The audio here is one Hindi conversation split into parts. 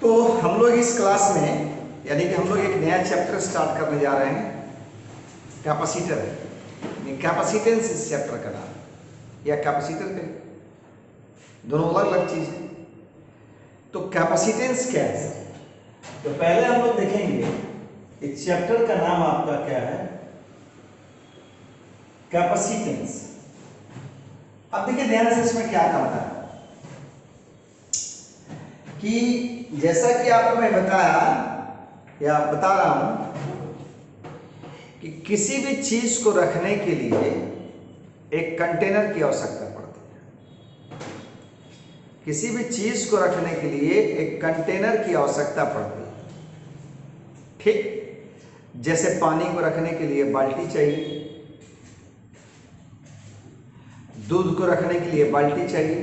तो हम लोग इस क्लास में यानी कि हम लोग एक नया चैप्टर स्टार्ट करने जा रहे हैं, कैपेसिटर। कैपेसिटेंस इस चैप्टर का नाम या कैपेसिटर पे दोनों अलग अलग चीज है। तो कैपेसिटेंस क्या है? तो पहले हम लोग देखेंगे इस चैप्टर का नाम आपका क्या है, कैपेसिटेंस। अब देखिए ध्यान से इसमें क्या करता है कि जैसा कि आपको मैं बताया या बता रहा हूं कि किसी भी चीज को रखने के लिए एक कंटेनर की आवश्यकता पड़ती है। किसी भी चीज को रखने के लिए एक कंटेनर की आवश्यकता पड़ती है, ठीक। जैसे पानी को रखने के लिए बाल्टी चाहिए, दूध को रखने के लिए बाल्टी चाहिए,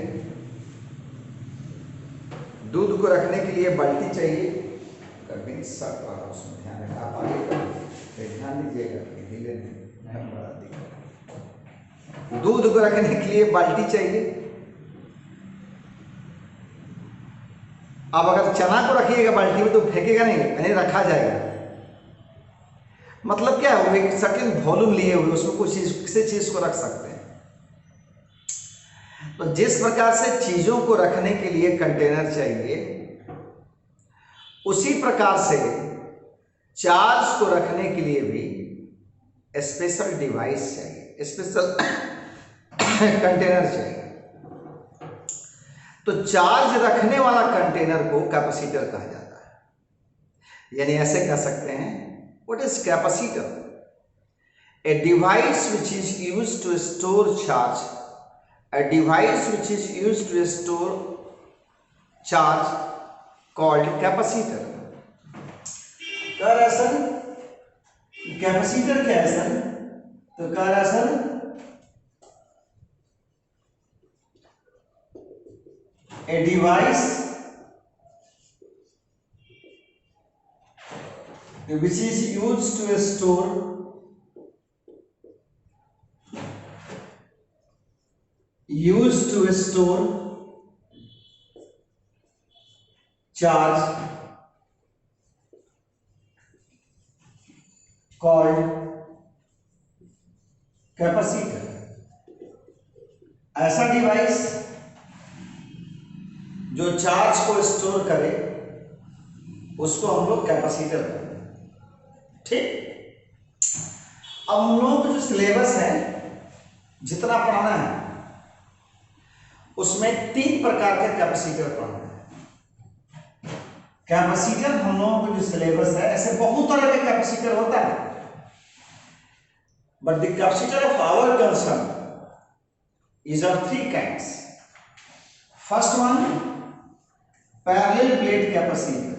दूध को रखने के लिए बाल्टी चाहिए। कभी सब उसमें ध्यान रखा, आप आगे ध्यान दीजिएगा, ढीले नहीं बड़ा दिक्कत। दूध को रखने के लिए बाल्टी चाहिए। अब अगर चना को रखिएगा बाल्टी में तो फेंकेगा नहीं, यानी रखा जाएगा। मतलब क्या है, वो एक सर्टेन वॉल्यूम लिए हुए उसमें कुछ चीज किसी चीज को रख सकते हैं। तो जिस प्रकार से चीजों को रखने के लिए कंटेनर चाहिए, उसी प्रकार से चार्ज को रखने के लिए भी स्पेशल डिवाइस चाहिए, स्पेशल कंटेनर चाहिए। तो चार्ज रखने वाला कंटेनर को कैपेसिटर कहा जाता है। यानी ऐसे कह सकते हैं, what is capacitor? A device which is used to store charge, a device which is used to store charge called capacitor। कह रहा सर कैपेसिटर क्या है सर? तो कह रहा sir a device which is used to store charge called capacitor। ऐसा डिवाइस जो चार्ज को स्टोर करे उसको हम लोग कैपेसिटर कहते हैं, ठीक। अब हम लोगों का जो सिलेबस है जितना पढ़ना है उसमें 3 प्रकार के कैपेसिटर पढ़ना है। कैपेसिटर हम लोगों का जो सिलेबस है, ऐसे बहुत तरह के कैपेसिटर होता है, but the capacitor of our concern is of 3 kinds. First one parallel plate capacitor,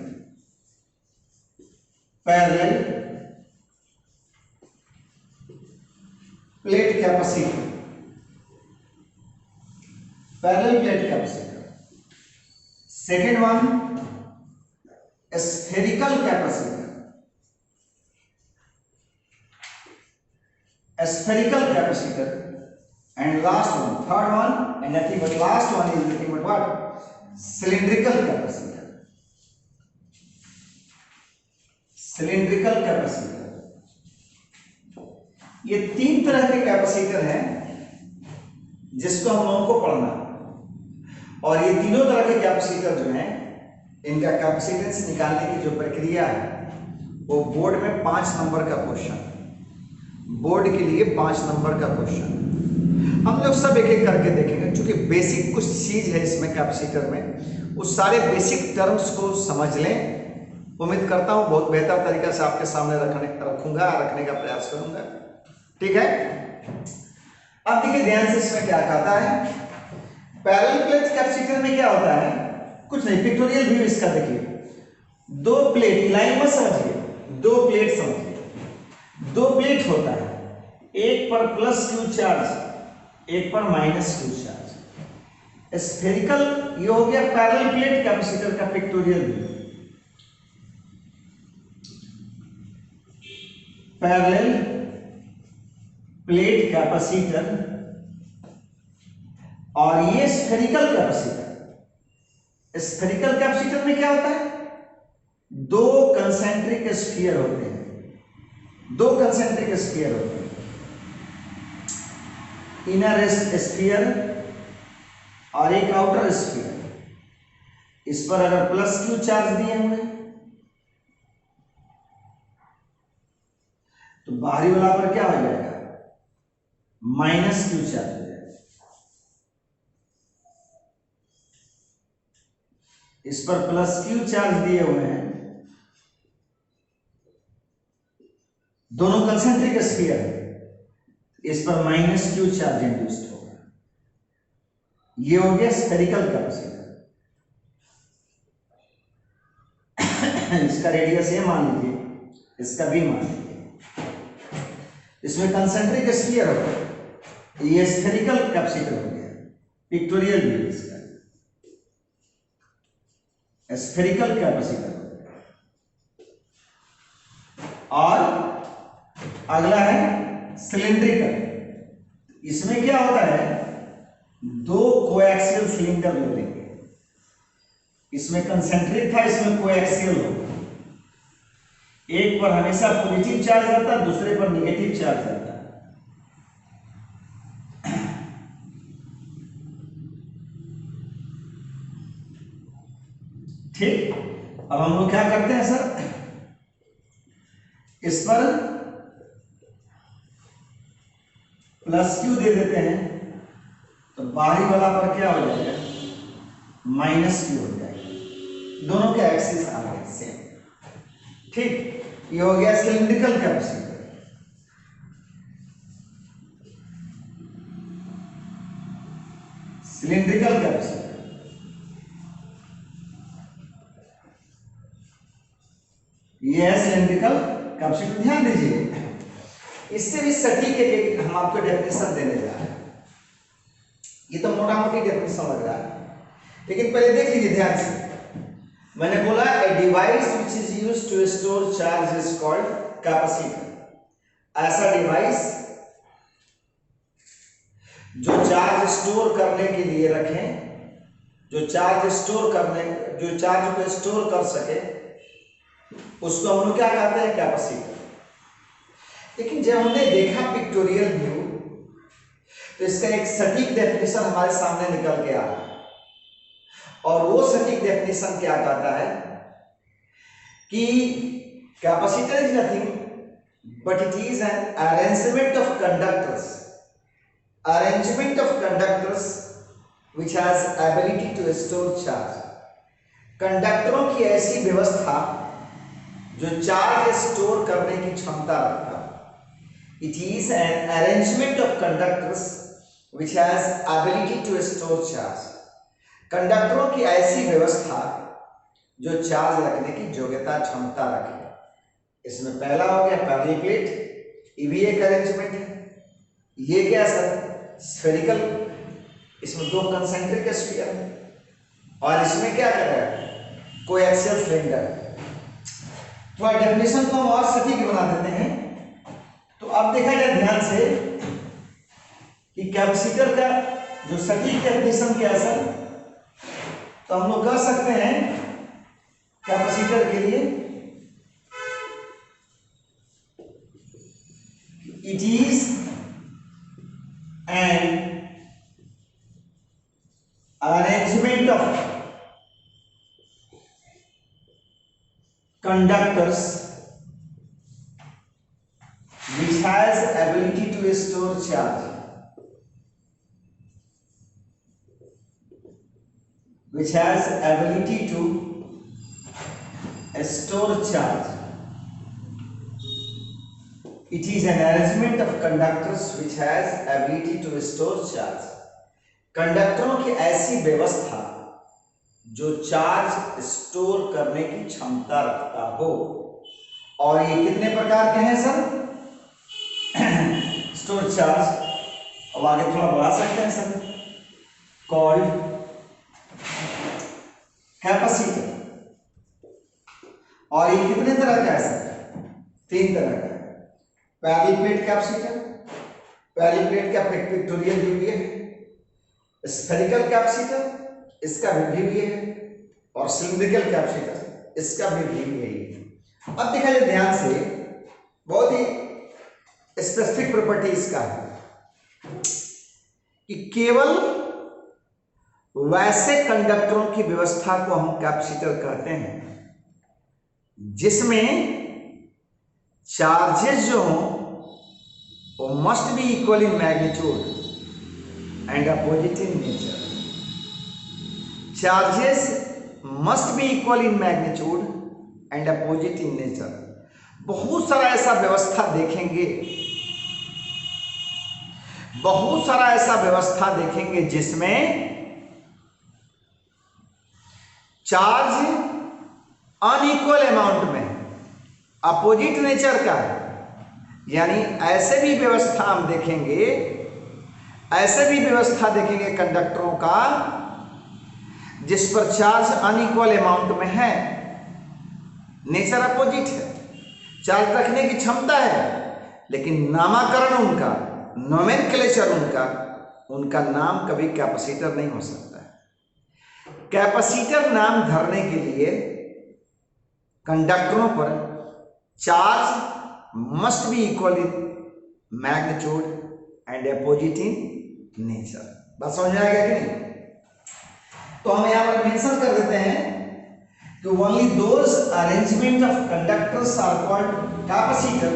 parallel plate capacitor, parallel plate capacitor. Second one spherical capacitor, spherical capacitor. And last one, third one and nothing but last one is nothing but what, cylindrical capacitor. Cylindrical capacitor. ये 3 तरह के कैपेसिटर हैं जिसको हम लोगों को पढ़ना है, और ये तीनों तरह के कैपेसिटर जो हैं इनका कैपेसिटेंस निकालने की जो प्रक्रिया है वो बोर्ड में 5 नंबर का क्वेश्चन, बोर्ड के लिए 5 नंबर का क्वेश्चन हम लोग सब एक एक करके देखेंगे। क्योंकि बेसिक कुछ चीज है इसमें कैपेसिटर में, उस सारे बेसिक टर्म्स को समझ लें। उम्मीद करता हूं बहुत बेहतर तरीके से आपके सामने रखने का प्रयास करूंगा, ठीक है। अब देखिए ध्यान से इसमें क्या कहता है। पैरेलल प्लेट कैपेसिटर में क्या होता है, कुछ नहीं, पिक्टोरियल व्यू इसका देखिए। 2 प्लेट, लाइन में समझिए, 2 प्लेट समझिए। 2 प्लेट होता है, एक पर प्लस क्यू चार्ज, एक पर माइनस क्यू चार्ज। स्फेरिकल ये हो गया पैरेलल प्लेट कैपेसिटर का pictorial view. Parallel plate capacitor और ये स्फेरिकल कैपेसिटर। स्फेरिकल कैपेसिटर में क्या होता है, दो कंसेंट्रिक स्फीयर होते हैं, दो कंसेंट्रिक स्फीयर होते हैं, इनर स्फीयर और एक आउटर स्फीयर। इस पर अगर प्लस क्यू चार्ज दिए हुए तो बाहरी वाला पर क्या हो जाएगा, माइनस क्यू चार्ज हो जाएगा। इस पर प्लस क्यू चार्ज दिए हुए हैं, दोनों कंसेंट्रिक स्फीयर है, इस पर माइनस क्यू चार्ज इंड्यूस्ड होगा। ये हो गया स्फेरिकल कैपेसिटर। इसका रेडियस ये मान लीजिए, इसका भी मान लीजिए। इसमें कंसेंट्रिक स्फीयर होगा, ये स्फेरिकल कैपेसिटर हो गया। पिक्टोरियल व्यू इसका स्फेरिकल कैपेसिटर। और अगला है सिलिंड्रिकल। इसमें क्या होता है, दो कोएक्सियल सिलेंडर ले लेंगे, इसमें कंसेंट्रिक था, इसमें कोएक्सियल होगा। एक पर हमेशा पॉजिटिव चार्ज रहता है, दूसरे पर नेगेटिव चार्ज रहता है। ठीक, अब हम लोग क्या करते हैं सर, इस पर प्लस क्यू दे देते हैं, तो बाहरी वाला पर क्या हो जाएगा, माइनस क्यू हो जाएगा। दोनों के एक्सिस आ गए सेम। ठीक, ये हो गया सिलिंड्रिकल कैपेसिटर। सिलिंड्रिकल कैपेसिटर ये है सिलिंड्रिकल कैपेसिटर। ध्यान दीजिए, इससे भी सटीक एक हम आपको डेफिनेशन देने जा रहे हैं। ये तो मोटा मोटी डेफिनेशन लग रहा है, लेकिन पहले देख लीजिए ध्यान से। मैंने बोला a device which is used to store charge is called capacitor. ऐसा डिवाइस जो चार्ज स्टोर करने के लिए रखें, जो चार्ज को स्टोर कर सके, उसको हम लोग क्या कहते हैं, कैपेसिटर। लेकिन जब हमने देखा पिक्टोरियल व्यू, तो इसका एक सटीक डेफिनेशन हमारे सामने निकल के आ रहा है। और वो सटीक डेफिनेशन क्या कहता है कि capacitor is nothing but it is an arrangement of conductors which has ability to store charge। कंडक्टरों की ऐसी व्यवस्था जो चार्ज स्टोर करने की क्षमता रखता है। It is an arrangement of conductors which has ability to store charge। कंडक्टरों की ऐसी व्यवस्था जो चार्ज रखने की योग्यता क्षमता रखे। इसमें पहला हो गया पैरेलल प्लेट, ये भी एक अरेंजमेंट है। ये क्या सर, स्फेरिकल, इसमें दो कंसेंट्रिक स्फीयर है, और इसमें क्या कर रहा है, कोएक्सियल सिलेंडर। थोड़ा डेफिनेशन को हम और सटीक बना देते हैं। तो अब देखा जाए ध्यान से कि कैपेसिटर का जो सटीक डेफिनेशन क्या है सर, तो हम लोग कह सकते हैं कैपेसिटर के लिए it is an arrangement of conductors which has ability to store charge, which has ability to store charge। It is an arrangement of conductors which has ability to store charge। कंडक्टरों की ऐसी व्यवस्था जो चार्ज स्टोर करने की क्षमता रखता हो। और ये कितने प्रकार के हैं सर, स्टोर चार्ज। अब आगे थोड़ा बढ़ा सकते हैं सर, कॉल्ड कैपेसिटर। और ये कितने तरह का है सर, तीन तरह का। Parallel plate capacitor, parallel plate का पिक्टोरियल व्यू ये है। स्फेरिकल कैपेसिटर, इसका व्यू ये है। और सिलिंड्रिकल कैपेसिटर, इसका भी मीनिंग यही है। अब देखा जाए ध्यान से, बहुत ही स्पेसिफिक प्रॉपर्टी इसका है कि केवल वैसे कंडक्टरों की व्यवस्था को हम कैपेसिटर कहते हैं जिसमें चार्जेस जो हों वो must be equal in magnitude and opposite in nature. Charges must be equal in magnitude and opposite in nature. बहुत सारा ऐसा व्यवस्था देखेंगे, बहुत सारा ऐसा व्यवस्था देखेंगे जिसमें चार्ज अनइक्वल अमाउंट में अपोजिट नेचर का है। यानी ऐसे भी व्यवस्था हम देखेंगे, ऐसे भी व्यवस्था देखेंगे कंडक्टरों का जिस पर चार्ज अनइक्वल अमाउंट में है, नेचर अपोजिट है, चार्ज रखने की क्षमता है, लेकिन नामाकरण उनका, नोमेनक्लेचर उनका नाम कभी कैपेसिटर नहीं हो सकता है। कैपेसिटर नाम धरने के लिए कंडक्टरों पर charge must be equal in magnitude and opposite in nature. बात समझ में आ गया कि नहीं? तो हम यहां पर मेंशन कर देते हैं कि only those arrangement of conductors are called capacitor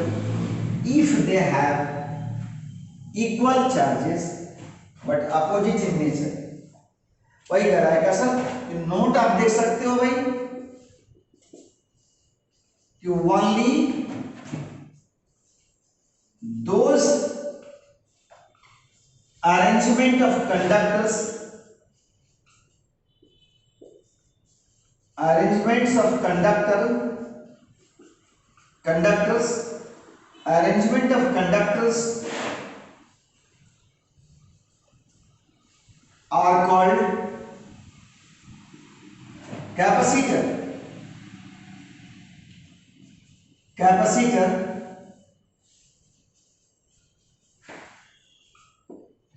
if they have equal charges but opposite in nature. वही कह रहा है क्या सर? नोट आप देख सकते हो भाई कि only those arrangement of conductors, arrangements of conductors, arrangement of conductors are called capacitor. Capacitor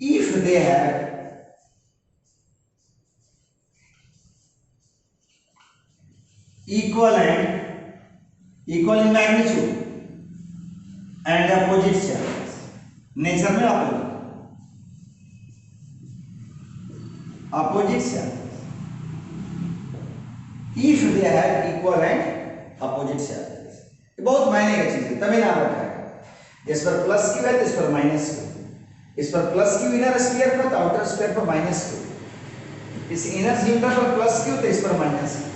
if they have equal in magnitude and opposite charges. Nature में opposite charges. if they have equal and opposite charges. ये बहुत मायने की चीज है, तभी नाम रखा है। इस पर प्लस क्यू है तो इस पर माइनस क्यू, इस पर प्लस क्यू इनर स्फीयर पर, तो आउटर स्फीयर पर माइनस क्यू, इस इनर सिलेंडर पर प्लस क्यू तो इस पर माइनस क्यू।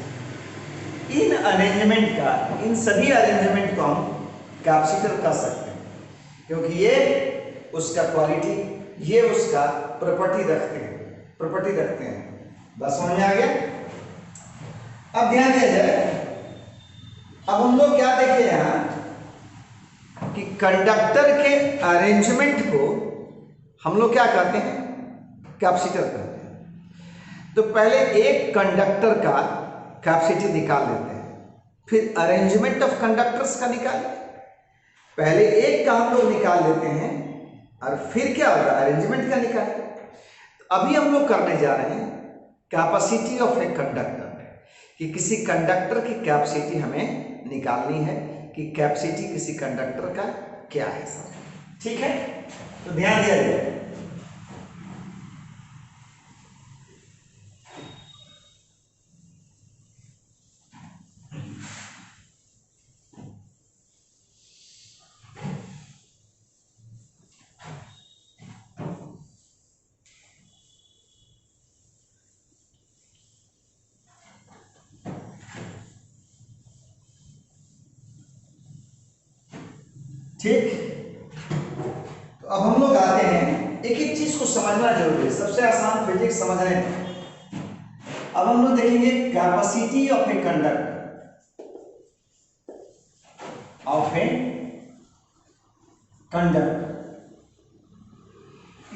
इन अरेंजमेंट का, इन सभी अरेंजमेंट को हम कैपेसिटर कह सकते हैं क्योंकि ये उसका क्वालिटी, ये उसका प्रॉपर्टी रखते हैं। बस समझ में आ गया? अब ध्यान दिया जाए, अब हम लोग क्या देखें यहां कि कंडक्टर के अरेंजमेंट को हम लोग क्या कहते हैं? कैपेसिटर कहते हैं। तो पहले एक कंडक्टर का कैपेसिटी निकाल लेते हैं, फिर अरेंजमेंट ऑफ कंडक्टर्स का निकालें। पहले एक का हम लोग निकाल लेते हैं और फिर क्या होगा? अरेंजमेंट का निकालें। तो अभी हम लोग करने जा रहे हैं कैपेसिटी ऑफ ए कंडक्टर, कि किसी कंडक्टर की कैपेसिटी हमें निकालनी है कि कैपेसिटी किसी कंडक्टर का क्या है सर। ठीक है, तो ध्यान दिया जाए। ठीक, तो अब हम लोग आते हैं, एक एक चीज को समझना जरूरी है, सबसे आसान फिजिक्स समझने में। अब हम लोग देखेंगे capacity of a conductor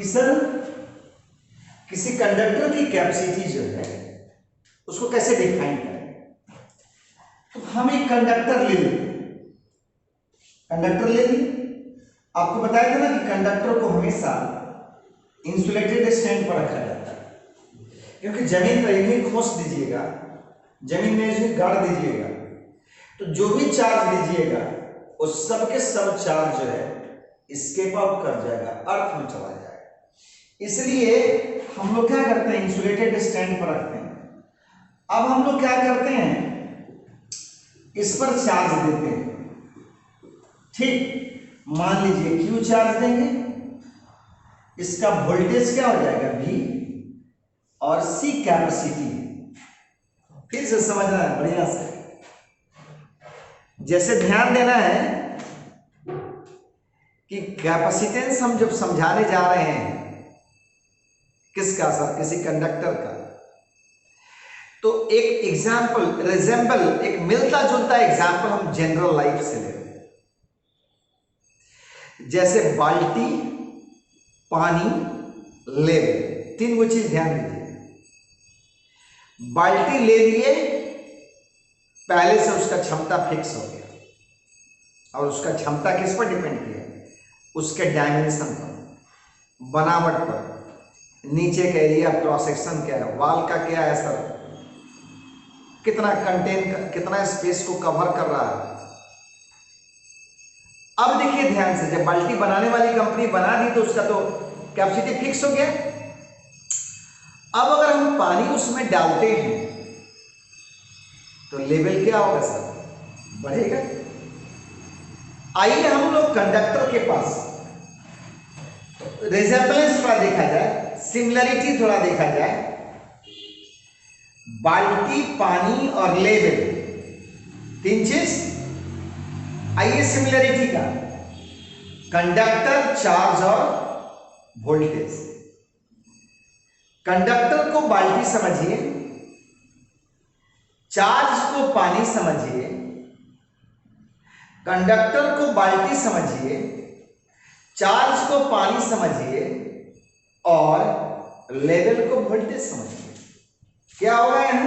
sir किसी कंडक्टर की कैपेसिटी जो है उसको कैसे डिफाइन करें? तो हम एक कंडक्टर ले लेते, कंडक्टर ले लिए। आपको बताया था ना कि कंडक्टर को हमेशा इंसुलेटेड स्टैंड पर रखा जाता है, क्योंकि जमीन पर एक खोस दीजिएगा, जमीन में इसे गाड़ दीजिएगा तो जो भी चार्ज लीजिएगा वो सब के सब चार्ज जो है एस्केप आउट कर जाएगा, अर्थ में चला जाएगा। इसलिए हम लोग क्या करते हैं, इंसुलेटेड स्टैंड पर रखते हैं। अब हम लोग क्या करते हैं, इस पर चार्ज देते हैं, ठीक। मान लीजिए क्यू चार्ज देंगे, इसका वोल्टेज क्या हो जाएगा V, और C कैपेसिटी। फिर से समझना है बढ़िया से, जैसे ध्यान देना है कि कैपेसिटेंस हम जब समझाने जा रहे हैं किसका सर, किसी कंडक्टर का, तो एक एग्जाम्पल रिजेंबल, एक मिलता जुलता एग्जाम्पल हम जनरल लाइफ से ले रहे हैं। जैसे बाल्टी, पानी, लेवल, तीन वो चीज ध्यान दीजिए। बाल्टी ले लिए, पहले से उसका क्षमता फिक्स हो गया, और उसका क्षमता किस पर डिपेंड किया, उसके डायमेंशन पर, बनावट पर, नीचे का एरिया, क्रॉस सेक्शन क्या है, वॉल का क्या है सर, कितना कंटेन, कितना स्पेस को कवर कर रहा है। अब देखिए ध्यान से, जब बाल्टी बनाने वाली कंपनी बना दी तो उसका तो कैपेसिटी फिक्स हो गया। अब अगर हम पानी उसमें डालते हैं तो लेवल क्या होगा सर, बढ़ेगा। आइए हम लोग कंडक्टर के पास रिजेंबलेंस थोड़ा देखा जाए, सिमिलरिटी थोड़ा देखा जाए। बाल्टी, पानी और लेवल, तीन चीज। आइए सिमिलरिटी का, कंडक्टर, चार्ज और वोल्टेज। कंडक्टर को बाल्टी समझिए, चार्ज को पानी समझिए, कंडक्टर को बाल्टी समझिए, चार्ज को पानी समझिए, और लेवल को वोल्टेज समझिए। क्या होगा यहां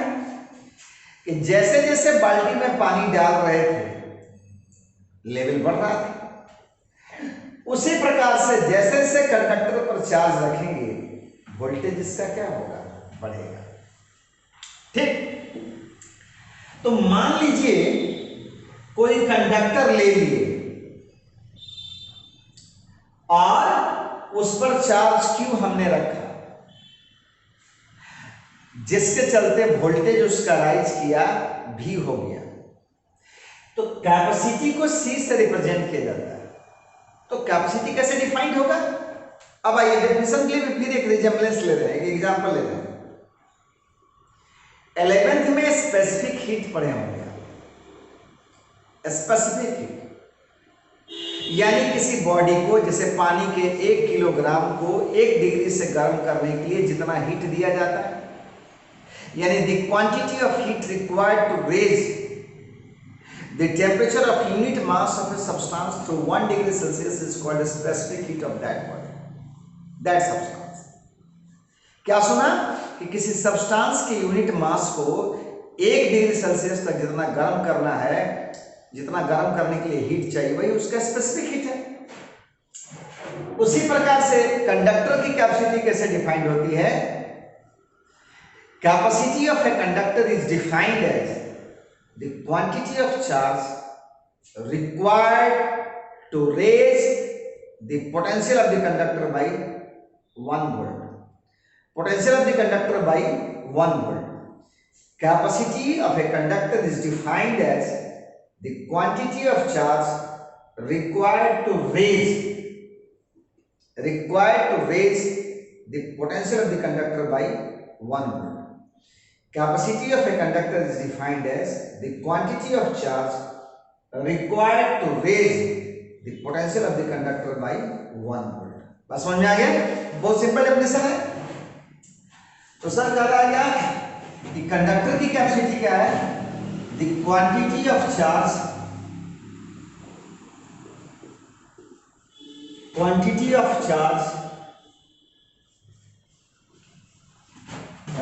कि जैसे जैसे बाल्टी में पानी डाल रहे थे लेवल बढ़ रहा था, उसी प्रकार से जैसे जैसे कंडक्टर पर चार्ज रखेंगे वोल्टेज इसका क्या होगा, बढ़ेगा, ठीक। तो मान लीजिए कोई कंडक्टर ले लिए और उस पर चार्ज Q हमने रखा, जिसके चलते वोल्टेज उसका राइज किया, V हो गया। तो कैपेसिटी को C से रिप्रेजेंट किया जाता है। तो कैपेसिटी कैसे डिफाइंड होगा, अब आइए डेफिनेशन के लिए फिर एक रिजेंबलेंस ले रहे हैं, एक एग्जांपल ले रहे हैं। 11th में स्पेसिफिक हीट पढ़े होंगे, स्पेसिफिक हीट यानी किसी बॉडी को, जैसे पानी के 1 किलोग्राम को 1 डिग्री से गर्म करने के लिए जितना हीट दिया जाता है, यानी the quantity of heat required to raise the temperature of unit mass of a substance to 1 degree Celsius is called specific heat of that body, that substance. क्या सुना कि किसी सब्सटेंस के यूनिट मास को 1 डिग्री सेल्सियस तक जितना गर्म करना है, जितना गर्म करने के लिए हीट चाहिए, वही उसका स्पेसिफिक हीट है। उसी प्रकार से कंडक्टर की कैपेसिटी कैसे डिफाइंड होती है, capacity of a conductor is defined as the quantity of charge required to raise the potential of the conductor by 1 volt, potential of the conductor by 1 volt. Capacity of a conductor is defined as the quantity of charge required to raise the potential of the conductor by 1 volt. Capacity of a conductor is defined as the quantity of charge required to raise the potential of the conductor by 1 volt. बस समझ में आ गया, बहुत सिंपल डेफिनेशन है। तो सर कह रहा है क्या कि कंडक्टर की कैपेसिटी क्या है, the quantity of charge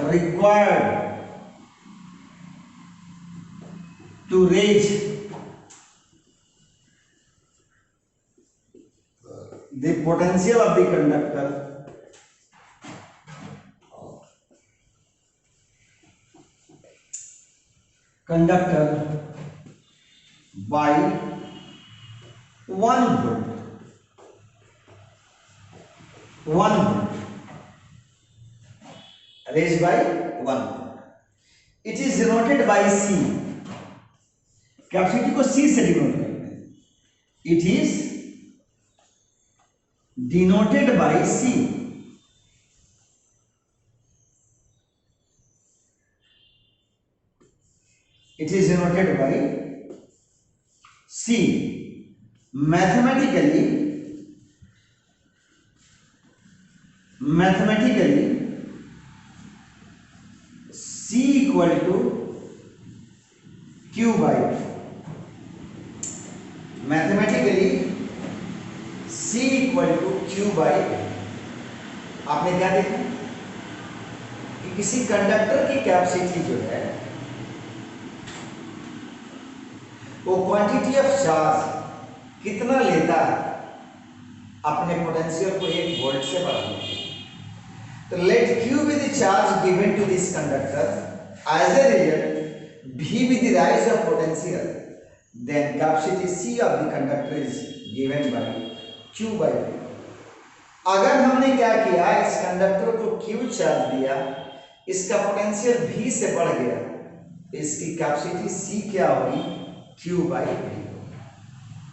required to raise the potential of the conductor by 1 volt, 1 volt raise by 1 volt. It is denoted by C, capacity को सी से डिनोट करते हैं। It is denoted by C, it is denoted by C. Mathematically C equal to Q by, mathematically C equal to Q by, आपने क्या देखा कि किसी कंडक्टर की कैपेसिटी जो है वो क्वांटिटी ऑफ चार्ज कितना लेता है अपने पोटेंशियल को 1 वोल्ट से बढ़ाने के लिए। तो let Q be the charge given to this conductor, as a result V be the rise of potential, then capacity C of the conductor is given by Q by V। अगर हमने क्या किया, इस कंडक्टर को Q चार्ज दिया, इसका पोटेंशियल V से बढ़ गया, इसकी कैपेसिटी C क्या होगी, Q बाई V।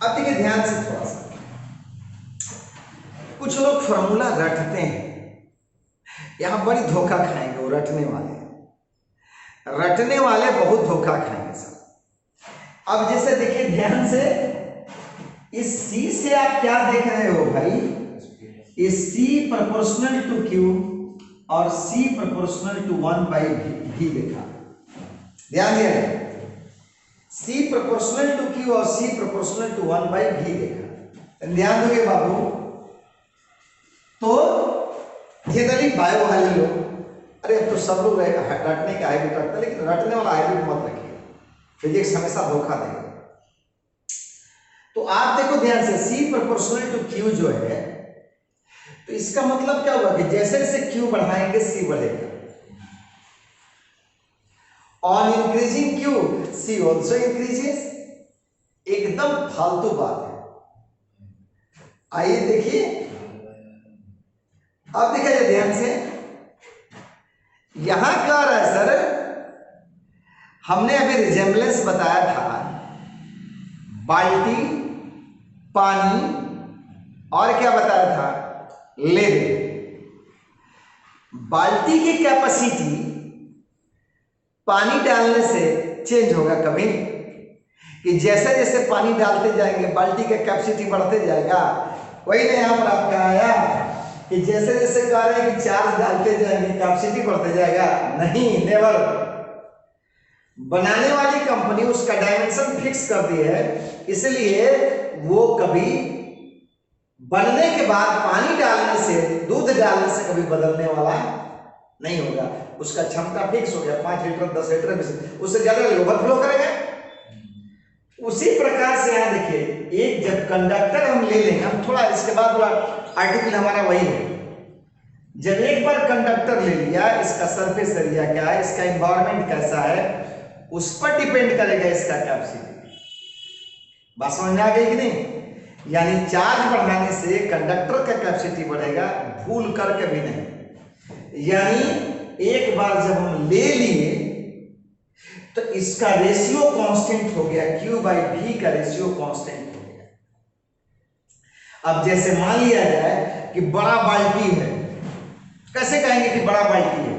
अब देखिए ध्यान से थोड़ा सा, कुछ लोग फॉर्मूला रटते हैं, यहां बड़ी धोखा खाएंगे वो रटने वाले बहुत धोखा खाएंगे सब। अब जैसे देखिए ध्यान से, इस C से आप क्या देख रहे हो भाई, इस C प्रोपोर्शनल टू Q और C proportional to 1 by V देखा, ध्यान दिया, C प्रोपोर्शनल टू Q और C proportional to 1 by V देखा, ध्यान दोगे बाबू। तो जनरली बायो वाले लोग, अरे अब तो सब लोग रटने का हाइब्रिड रखते हैं, लेकिन रटने वाला हाइब्रिड मत रखिए, फिजिक्स हमेशा धोखा देगा। तो आप देखो ध्यान से, C प्रोपोर्शनल टू Q जो है, तो इसका मतलब क्या हुआ कि जैसे जैसे Q बढ़ाएंगे C बढ़ेगा, On increasing Q, C also increases। एकदम फालतू बात है। आइए देखिए, अब देखा जाए ध्यान से, यहां क्या रहा है सर, हमने अभी रिजेम्बलेंस बताया था, बाल्टी, पानी और क्या बताया था, लेड। बाल्टी की कैपेसिटी पानी डालने से चेंज होगा कभी, कि जैसे जैसे पानी डालते जाएंगे बाल्टी का कैपेसिटी बढ़ते जाएगा। वही नहीं यहाँ पर आपका आया कि जैसे जैसे कह रहे हैं कि चार्ज डालते जाएंगे कैपेसिटी बढ़ते जाएगा, नहीं, नेवर। बनाने वाली कंपनी उसका डायमेंशन फिक्स कर दी है, इसलिए वो कभी बनने के बाद पानी डालने से, दूध डालने से कभी बदलने वाला नहीं होगा। उसका क्षमता फिक्स हो गया, 5 लीटर 10 लीटर, उससे ज्यादा ओवरफ्लो करेगा। उसी प्रकार से यहाँ देखिए, एक जब कंडक्टर हम ले लेंगे, हम थोड़ा इसके बाद थोड़ा आर्टिकल हमारा वही है, जब एक बार कंडक्टर ले लिया, इसका सरफेस एरिया क्या है, इसका एनवायरनमेंट कैसा है, उस पर डिपेंड करेगा इसका कैपेसिटी। बात समझ में आ गई कि नहीं? यानी चार्ज बढ़ाने से कंडक्टर का कैपेसिटी बढ़ेगा, भूल करके भी नहीं। यानी एक बार जब हम ले लिए तो इसका रेशियो कांस्टेंट हो गया, Q बाई V का रेशियो कांस्टेंट हो गया। अब जैसे मान लिया जाए कि बड़ा बाल्टी है, कैसे कहेंगे कि बड़ा बाल्टी है,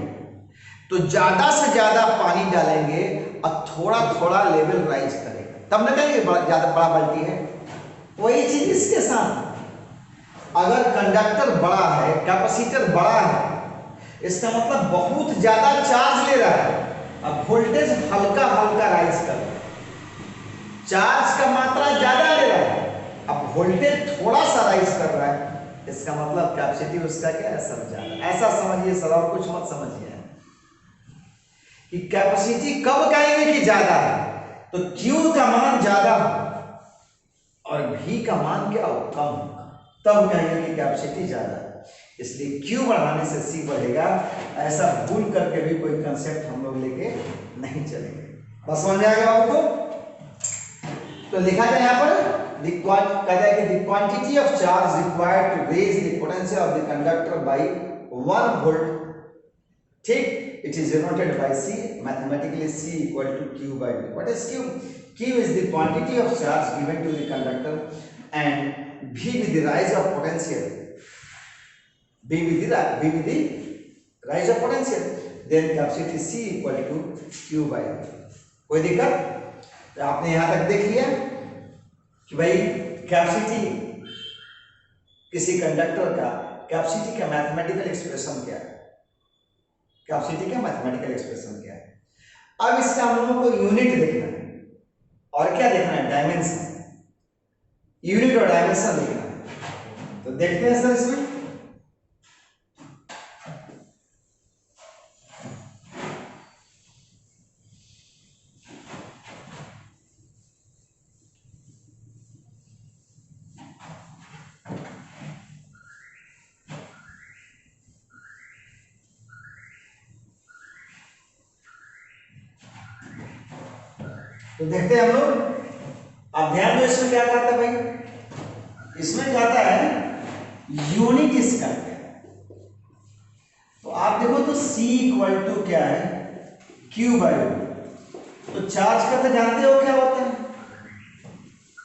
तो ज्यादा से ज्यादा पानी डालेंगे और थोड़ा थोड़ा लेवल राइज करेगा, तब ना कहेंगे ज्यादा बड़ा बाल्टी है। वही चीज इसके साथ, अगर कंडक्टर बड़ा है, कैपेसिटर बड़ा है, इसका मतलब बहुत ज्यादा चार्ज ले रहा है, अब वोल्टेज हल्का हल्का राइज कर रहा है, चार्ज का मात्रा ज्यादा ले रहा है, अब वोल्टेज थोड़ा सा राइज कर रहा है, इसका मतलब कैपेसिटी उसका क्या है, सर ज्यादा। ऐसा समझिए सर, और कुछ मत समझिए कि कैपेसिटी कब कहेंगे कि ज्यादा है, तो Q का मान ज्यादा और V का मान क्या हो, कम, तब कहेंगे कि कैपेसिटी ज्यादा है। इसलिए Q बढ़ाने से C बढ़ेगा, ऐसा भूल करके भी कोई कंसेप्ट हम लोग लेके नहीं चलेंगे। बस समझ में आ गया आपको? तो लिखा जाए यहाँ पर कहता है कि the quantity of charge required to raise the potential of the conductor by 1 volt, ठीक, it is denoted by C, mathematically C equal to Q by V. What is Q? Q is the quantity of charge given to the conductor and V with the rise of potential. V with the rise of potential. Then capacity C equal to Q by V. कोई दिक्कत? तो आपने यहां तक देख लिया कि भाई कैपेसिटी किसी कंडक्टर का, कैपेसिटी का मैथमेटिकल एक्सप्रेशन क्या है, कैपेसिटी का मैथमेटिकल एक्सप्रेशन क्या है। अब इसका हम लोगों को यूनिट देखना है और क्या देखना है, डायमेंशन, यूनिट और डायमेंशन देखना है। तो देखते हैं सर इसमें। तो देखते हैं हम लोग। अब ध्यान दो, इसमें क्या कहता है भाई, इसमें कहता है यूनिट इसका क्या है। तो आप देखो तो C इक्वल टू क्या है, Q बाई V। तो चार्ज का तो जानते हो क्या होता है,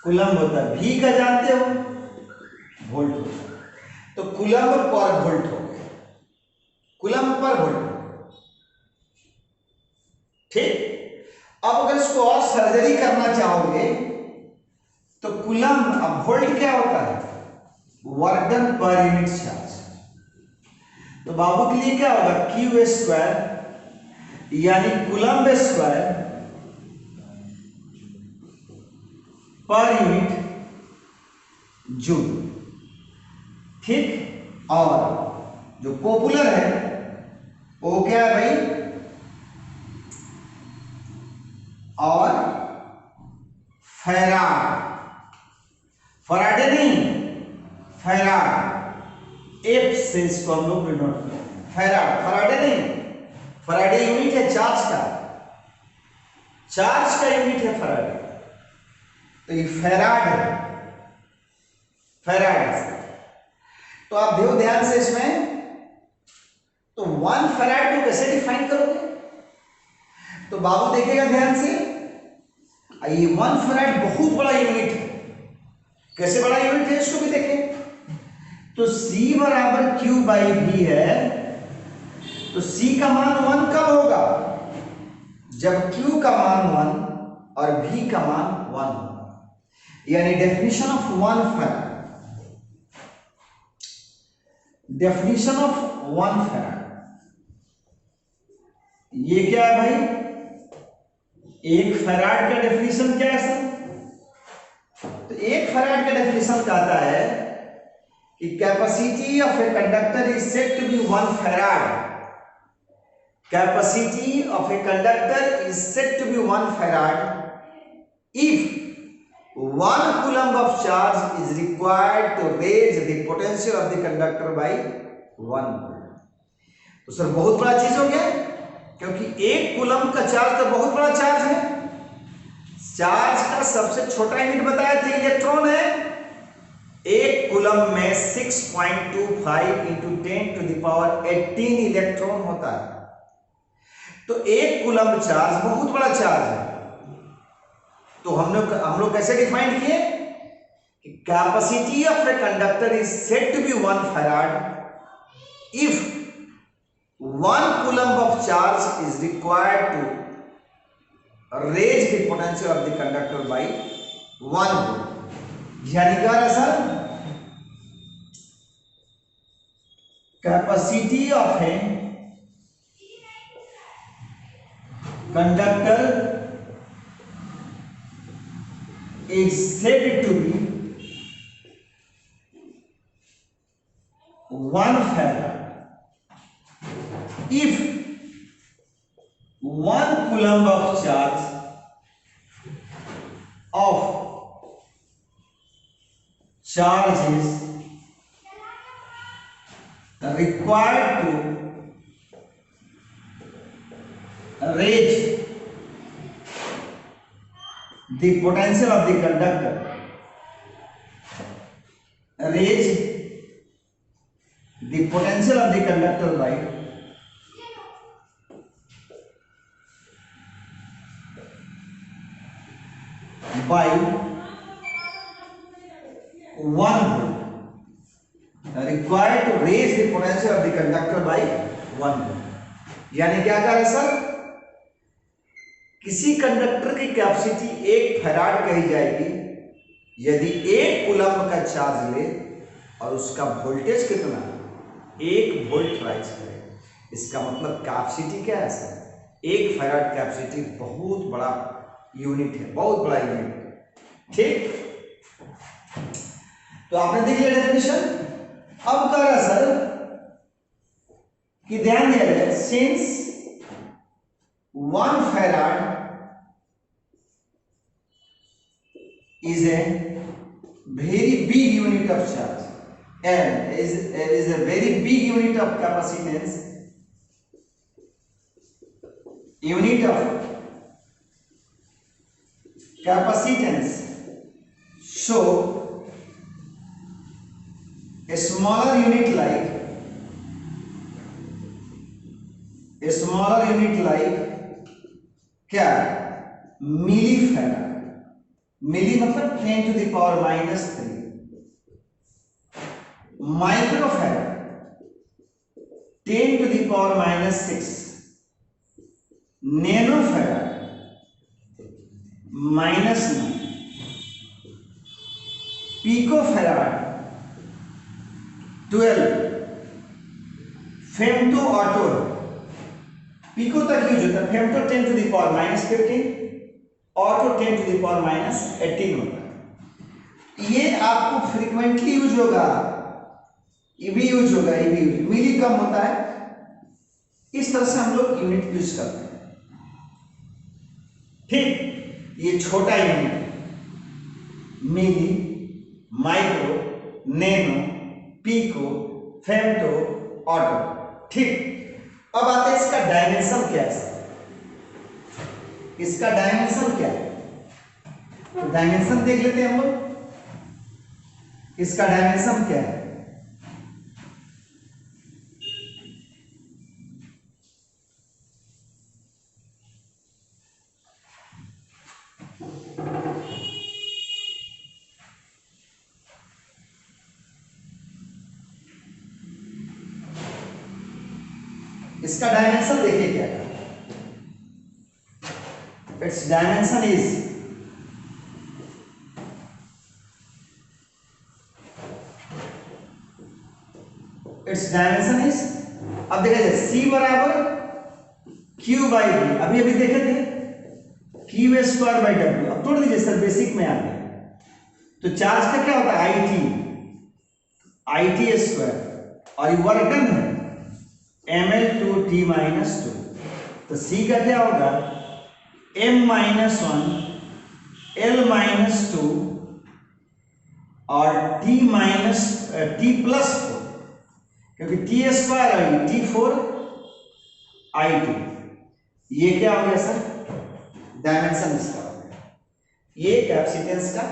कूलम्ब होता है। V का जानते हो, वोल्ट होता है। तो कूलम्ब पर वोल्ट हो गया, कूलम्ब पर वोल्ट, ठीक। अब अगर इसको और सर्जरी करना चाहोगे तो कूलम्ब, अब वोल्ट क्या होता है, work done per unit charge. तो बाबू के लिए क्या होगा, Q स्क्वायर यानी coulomb square per unit joule, ठीक। और जो पॉपुलर है वो क्या है भाई, और फैराड, फराडे नहीं, फैराड, एफ से इसको हम लोग डिनोट करते हैं, फैराड, फराडे नहीं। फराडे यूनिट है चार्ज का, चार्ज का यूनिट है फराडे। तो ये फैराड है, फैराड। तो आप देखो ध्यान से इसमें, तो 1 फैराड को कैसे डिफाइन करोगे, तो बाबू देखेगा ध्यान से, ये 1 फैराड बहुत बड़ा यूनिट है। कैसे बड़ा यूनिट है इसको भी देखें। तो C बराबर Q बाई V है, तो C का मान 1 कब होगा, जब Q का मान 1 और V का मान 1 होगा। यानी definition of 1 farad, definition of 1 farad, ये क्या है भाई, एक फैराड का डेफिनेशन क्या है सर। तो एक फैराड का डेफिनेशन कहता है कि capacity of a conductor is said to be 1 farad, capacity of a conductor is said to be 1 farad if 1 coulomb of charge is required to raise the potential of the conductor by 1 volt. तो सर बहुत बड़ा चीज हो गया, क्योंकि 1 कूलम्ब का चार्ज तो बहुत बड़ा चार्ज है। चार्ज का सबसे छोटा यूनिट बताया था इलेक्ट्रॉन है। 1 कूलम्ब में 6.25 into 10 to the power 18 electron होता है। तो 1 कूलम्ब चार्ज बहुत बड़ा चार्ज है। तो हम लोग कैसे डिफाइन किए कि capacity of a conductor is said to be 1 farad if 1 coulomb of charge is required to raise the potential of the conductor by 1 volt। यानी क्या है sir, capacity of a conductor is said to be 1 farad if 1 coulomb of charge is required to raise the potential of the conductor, raise the potential of the conductor by 1 volt, required to raise the potential of the conductor by 1 volt। यानी क्या कह रहे सर, किसी कंडक्टर की कैपेसिटी 1 फैराड कही जाएगी यदि 1 कूलम्ब का चार्ज ले और उसका वोल्टेज कितना 1 वोल्ट राइज करे। इसका मतलब कैपेसिटी क्या है सर, 1 फैराड कैपेसिटी बहुत बड़ा यूनिट है, बहुत बड़ा यूनिट। ठीक, तो आपने देख लिया डेफिनेशन। अब कह रहा सर कि ध्यान दिया जाए, since 1 farad is a very big unit of charge and is a very big unit of capacitance, so a smaller unit like क्या मिली फैराड, मिली मतलब 10 to the power minus 3, micro farad 10 to the power minus 6, nano farad -9, pico farad 12, femto atto, pico तक यूज होता है, femto 10 to the power minus 15, atto 10 to the power minus 18 होता है। ये आपको फ्रीक्वेंटली यूज होगा, ये भी यूज होगा, ये भी यूज, मिली कम होता है। इस तरह से हम लोग यूनिट यूज करते हैं। ठीक, ये छोटा unit milli, micro, nano, pico, femto, atto. ठीक, अब आते हैं इसका डायमेंशन क्या है, इसका डायमेंशन क्या है, तो डायमेंशन देख लेते हैं हम लोग, इसका डायमेंशन क्या है। इसका डायमेंशन देखिए क्या है, इट्स डायमेंशन इज अब देखा जाए C बराबर Q बाई V, अभी देखे थे Q स्क्वायर बाई W। अब तोड़ दीजिए सर, बेसिक में आ गया। तो चार्ज का क्या होता है IT स्क्वायर, और ये वर्क डन है ml/t - 2। तो C का क्या होगा m - 1 l - 2 और t + 4, क्योंकि t square I t4 IT। ये क्या हो गया सर, डायमेंशन इसका हो गया, ये कैपेसिटेंस का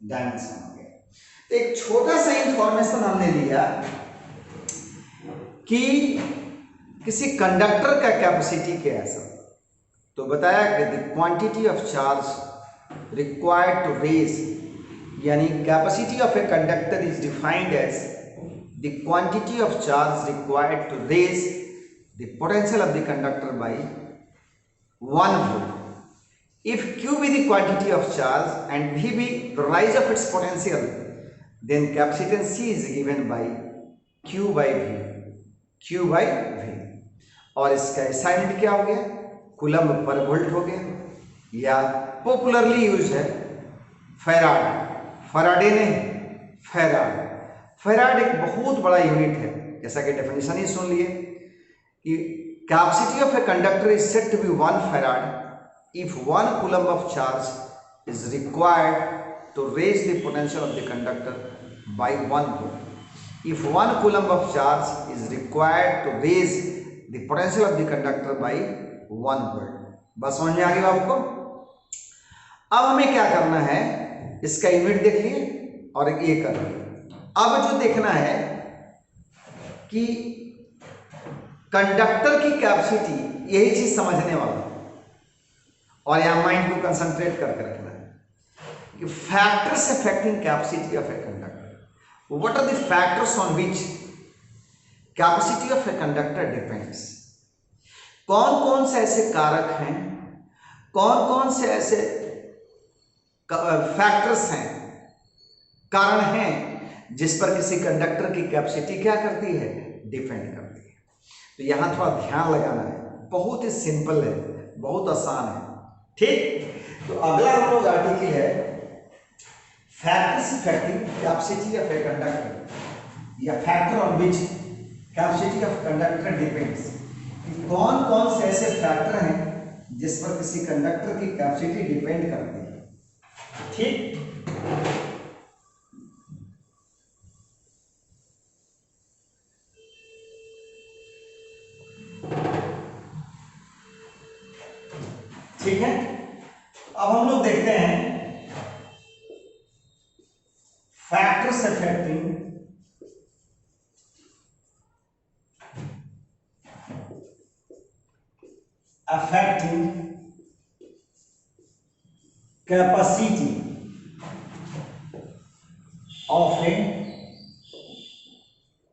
डायमेंशन हो गया। एक छोटा सा इंफॉर्मेशन हमने लिया कि किसी कंडक्टर का कैपेसिटी क्या है सर, तो बताया कि the quantity of charge required to raise, यानी capacity of a conductor is defined as the quantity of charge required to raise the potential of the conductor by 1 volt। If Q be the quantity of charge and V be the rise of its potential, then capacitance C is given by Q by V। और इसका SI यूनिट क्या हो गया, कूलम्ब पर वोल्ट हो गया, या पॉपुलरली यूज है फैराड, फैराडे नहीं फैराड एक बहुत बड़ा यूनिट है। जैसा कि डेफिनेशन ही सुन लिए कि capacity of a conductor is said to be 1 farad if 1 coulomb of charge is required to raise the potential of the conductor by 1 volt। If 1 coulomb of charge is required to raise the potential of the conductor by 1 volt। बस समझ में आ गया आपको। अब हमें क्या करना है, इसका यूनिट देख लिए और ये कर लिए। अब जो देखना है कि कंडक्टर की कैपेसिटी, यही चीज समझने वाला और यहां माइंड को कंसंट्रेट करके रखना है कि factors affecting capacity of a conductor, what are the factors on which capacity of a conductor depends. कौन कौन से ऐसे कारक हैं, कौन कौन से ऐसे फैक्टर्स हैं, कारण हैं जिस पर किसी कंडक्टर की कैपेसिटी क्या करती है, डिपेंड करती है। तो यहां थोड़ा ध्यान लगाना है, बहुत ही सिंपल है, बहुत आसान है, ठीक। तो अगला हम लोग आर्टिकल है factors affecting capacity of a conductor या factor on which capacity of conductor depends. कौन कौन से ऐसे फैक्टर हैं जिस पर किसी कंडक्टर की कैपेसिटी डिपेंड करती है, ठीक। ठीक है, अब हम लोग देखते हैं factors affecting capacity of a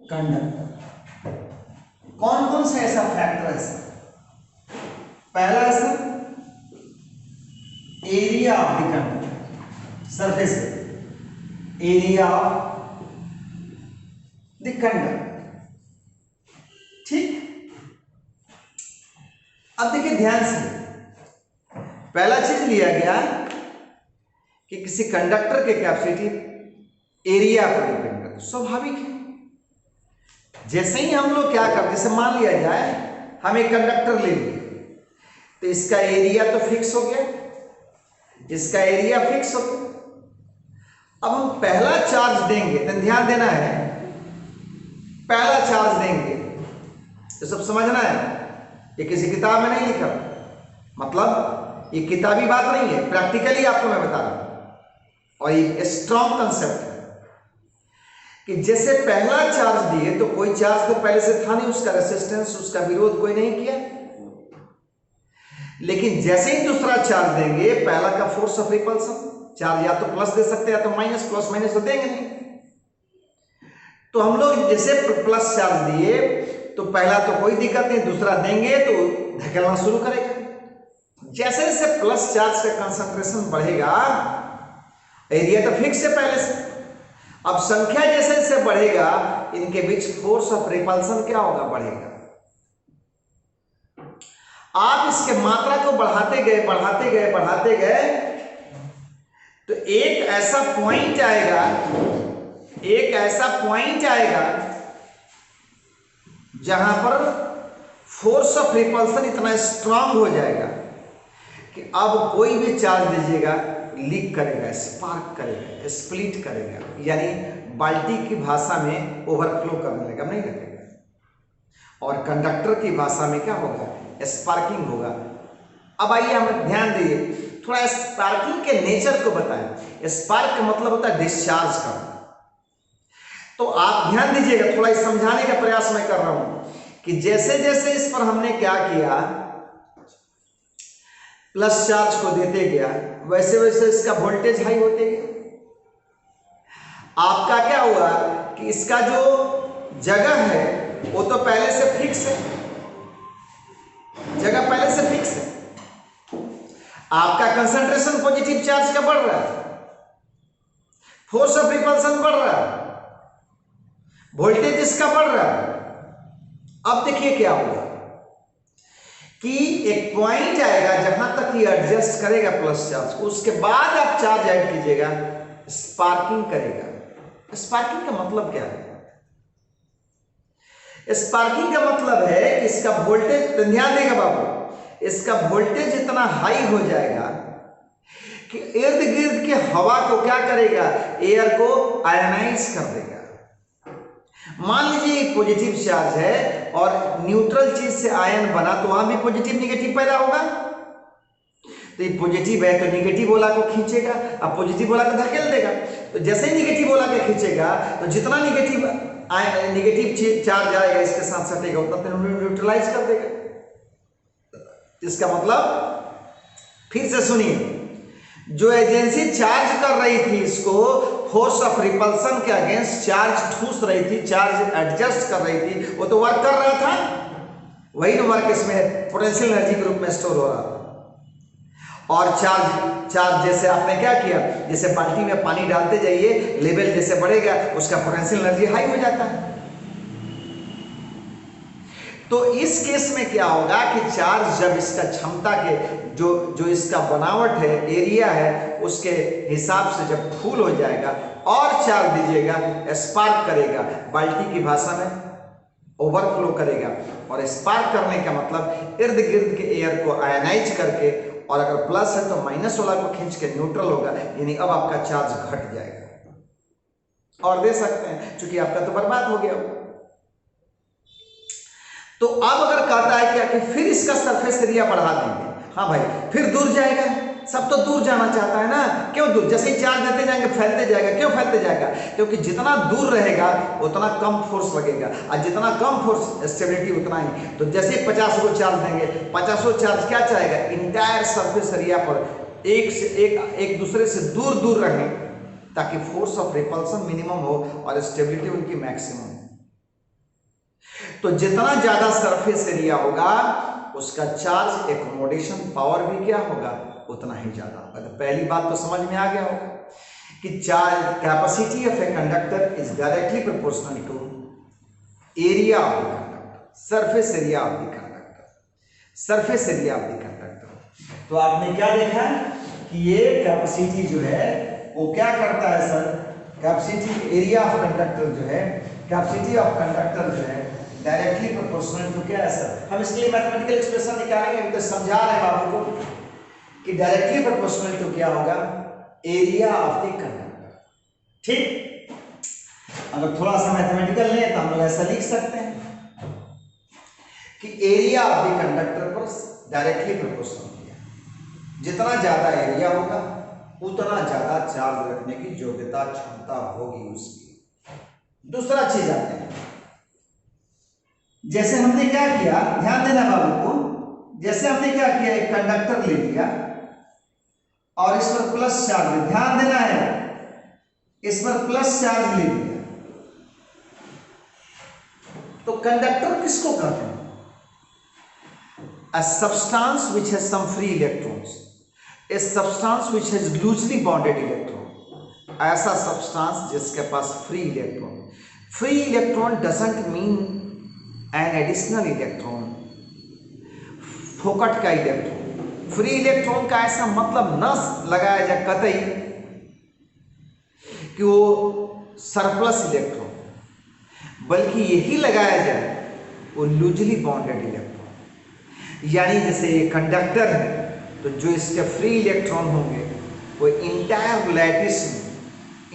conductor. कौन कौन सा ऐसा फैक्टर है? पहला है sir area of the conductor, surface area of the conductor, ठीक। अब देखिए ध्यान से, पहला चीज लिया गया कि किसी कंडक्टर के कैपेसिटी एरिया पर डिपेंड करती है, स्वाभाविक है। जैसे ही हम लोग क्या करते, जैसे मान लिया जाए हम एक कंडक्टर ले लिए, तो इसका एरिया तो फिक्स हो गया, इसका एरिया फिक्स हो गया। अब हम पहला चार्ज देंगे, तो ध्यान देना है, पहला चार्ज देंगे तो सब समझना है, ये किसी किताब में नहीं लिखा, मतलब ये किताबी बात नहीं है, प्रैक्टिकली आपको मैं बता रहा हूं। और ये स्ट्रॉन्ग कंसेप्ट है कि जैसे पहला चार्ज दिए तो कोई चार्ज तो पहले से था नहीं, उसका रेसिस्टेंस, उसका विरोध कोई नहीं किया, लेकिन जैसे ही दूसरा चार्ज देंगे, पहला का फोर्स ऑफ रिपल्सन, चार्ज या तो प्लस दे सकते हैं या तो माइनस, प्लस माइनस तो देंगे नहीं। तो हम लोग जैसे प्लस चार्ज दिए तो पहला तो कोई दिक्कत नहीं, दूसरा देंगे तो धकेलना शुरू करेगा। जैसे जैसे प्लस चार्ज का कंसंट्रेशन बढ़ेगा, एरिया तो फिक्स है पहले से, अब संख्या जैसे जैसे बढ़ेगा, इनके बीच फोर्स ऑफ रिपल्सन क्या होगा, बढ़ेगा। आप इसके मात्रा को बढ़ाते गए बढ़ाते गए बढ़ाते गए तो एक ऐसा पॉइंट आएगा, एक ऐसा पॉइंट आएगा जहां पर फोर्स ऑफ रिपल्सन इतना स्ट्रांग हो जाएगा कि अब कोई भी चार्ज दीजिएगा लीक करेगा, स्पार्क करेगा, स्प्लिट करेगा, यानी बाल्टी की भाषा में ओवरफ्लो करने लगेगा, नहीं लगेगा। और कंडक्टर की भाषा में क्या होगा, स्पार्किंग होगा। अब आइए हम ध्यान दिए, थोड़ा स्पार्किंग के नेचर को बताएं। स्पार्क का मतलब होता है डिस्चार्ज करना। तो आप ध्यान दीजिएगा, थोड़ा इस समझाने का प्रयास मैं कर रहा हूं कि जैसे जैसे इस पर हमने क्या किया, प्लस चार्ज को देते गया, वैसे वैसे इसका वोल्टेज हाई होते गया। आपका क्या हुआ कि इसका जो जगह है वो तो पहले से फिक्स है, जगह पहले से फिक्स है। आपका कंसंट्रेशन पॉजिटिव चार्ज का बढ़ रहा है, फोर्स ऑफ रिपल्सन बढ़ रहा है, वोल्टेज इसका बढ़ रहा है। अब देखिए क्या होगा कि एक पॉइंट आएगा जहां तक ये एडजस्ट करेगा प्लस चार्ज को, उसके बाद आप चार्ज ऐड कीजिएगा, स्पार्किंग करेगा। स्पार्किंग का मतलब क्या है? स्पार्किंग का मतलब है कि इसका वोल्टेज, ध्यान देगा बाबू, इसका वोल्टेज इतना हाई हो जाएगा कि इर्द गिर्द के हवा को क्या करेगा, एयर को आयनाइज कर देगा। मान लीजिए पॉजिटिव चार्ज है और न्यूट्रल चीज से आयन बना, तो वहां भी पॉजिटिव निगेटिव पैदा होगा। तो ये पॉजिटिव है तो निगेटिव वाला को खींचेगा, अब पॉजिटिव वाला को धकेल देगा। तो जैसे ही निगेटिव वाला को खींचेगा तो जितना निगेटिव चार्ज आएगा इसके साथ सटेगा उतना न्यूट्रलाइज कर देगा। इसका मतलब फिर से सुनिए, जो एजेंसी चार्ज कर रही थी इसको फोर्स ऑफ रिपल्सन के अगेंस्ट चार्ज ठूस रही थी, चार्ज एडजस्ट कर रही थी, वो तो वर्क कर रहा था, वही वर्क इसमें पोटेंशियल एनर्जी के रूप में स्टोर हो रहा था। और चार्ज जैसे आपने क्या किया, जैसे बाल्टी में पानी डालते जाइए, लेवल जैसे बढ़ेगा उसका पोटेंशियल एनर्जी हाई हो जाता है। तो इस केस में क्या होगा कि चार्ज जब इसका क्षमता के जो इसका बनावट है, एरिया है, उसके हिसाब से जब फुल हो जाएगा और चार्ज दीजिएगा, स्पार्क करेगा, बाल्टी की भाषा में ओवरफ्लो करेगा। और स्पार्क करने का मतलब इर्द गिर्द के एयर को आयनाइज करके, और अगर प्लस है तो माइनस वाला को खींच के न्यूट्रल होगा, यानी अब आपका चार्ज घट जाएगा और दे सकते हैं, क्योंकि आपका तो बर्बाद हो गया। तो अब अगर कहता है क्या कि फिर इसका सरफेस एरिया बढ़ा देंगे, हाँ भाई फिर दूर जाएगा, सब तो दूर जाना चाहता है ना, क्यों दूर, जैसे ही चार्ज देते जाएंगे फैलते जाएगा। क्यों फैलते जाएगा? क्योंकि जितना दूर रहेगा उतना कम फोर्स लगेगा, और जितना कम फोर्स स्टेबिलिटी उतना ही। तो जैसे ही 50 को चार्ज देंगे, 50 चार्ज क्या चाहेगा, इंटायर सरफेस एरिया पर एक दूसरे से दूर दूर रहें, ताकि फोर्स ऑफ रिपल्सन मिनिमम हो और स्टेबिलिटी उनकी मैक्सिमम। तो जितना ज्यादा सरफेस एरिया होगा उसका चार्ज एकोमोडेशन पावर भी क्या होगा, उतना ही ज्यादा होगा। तो पहली बात तो समझ में आ गया होगा कि charge capacity of a conductor is directly proportional to area of the conductor, surface area of the conductor, surface area of the conductor. तो आपने क्या देखा कि ये कैपेसिटी जो है वो क्या करता है sir, capacity area of conductor जो है, कैपेसिटी ऑफ कंडक्टर जो है डायरेक्टली प्रोपोर्शनल टू क्या है सर, हम इसके लिए मैथमेटिकल एक्सप्रेशन निकालेंगे, हम तो समझा रहे हैं बाबू को कि डायरेक्टली प्रोपोर्शनल टू क्या होगा, एरिया ऑफ द कंडक्टर। ठीक, अगर थोड़ा सा मैथमेटिकल लें तो हम लोग ऐसा लिख सकते हैं कि एरिया ऑफ द कंडक्टर पर डायरेक्टली प्रोपोर्शनल किया, जितना ज्यादा एरिया होगा उतना ज्यादा चार्ज रखने की योग्यता, क्षमता होगी उसकी। दूसरा चीज आते हैं, जैसे हमने क्या किया, ध्यान देना बाबू को, जैसे हमने क्या किया, एक कंडक्टर ले लिया और इस पर प्लस चार्ज, ध्यान देना है, इस पर प्लस चार्ज ले लिया। तो कंडक्टर किसको कहते हैं? A substance which has some free electrons, a substance which has loosely bonded electron, ऐसा सब्सटेंस जिसके पास free electron. Free electron doesn't mean an additional electron, फोकट का इलेक्ट्रॉन। फ्री इलेक्ट्रॉन का ऐसा मतलब न लगाया जाए कतई कि वो सरप्लस इलेक्ट्रॉन, बल्कि यही लगाया जाए वो लूजली बॉन्डेड इलेक्ट्रॉन। यानी जैसे ये कंडक्टर है तो जो इसके फ्री इलेक्ट्रॉन होंगे वो इंटायर लैटिस में,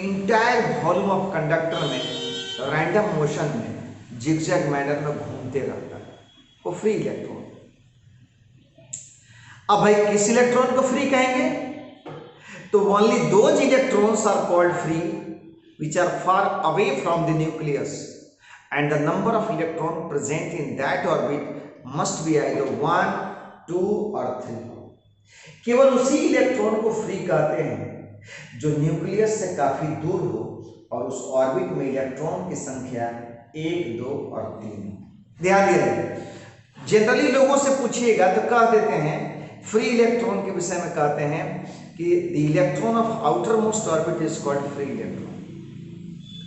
इंटायर वॉल्यूम ऑफ कंडक्टर में रैंडम मोशन में जिगजैग मैनर में घूमते रहता है, वो फ्री इलेक्ट्रॉन। अब भाई किस इलेक्ट्रॉन को फ्री कहेंगे? तो only those electrons are called free which are far away from the nucleus, and the number of electron present in that orbit must be either 1, 2 or 3। केवल उसी इलेक्ट्रॉन को फ्री कहते हैं जो न्यूक्लियस से काफी दूर हो और उस ऑर्बिट में इलेक्ट्रॉन की संख्या 1, 2 और 3। ध्यान दीजिए, जनरली लोगों से पूछिएगा तो कह देते हैं फ्री इलेक्ट्रॉन के विषय में कहते हैं कि the electron of outer most orbit is called free electron.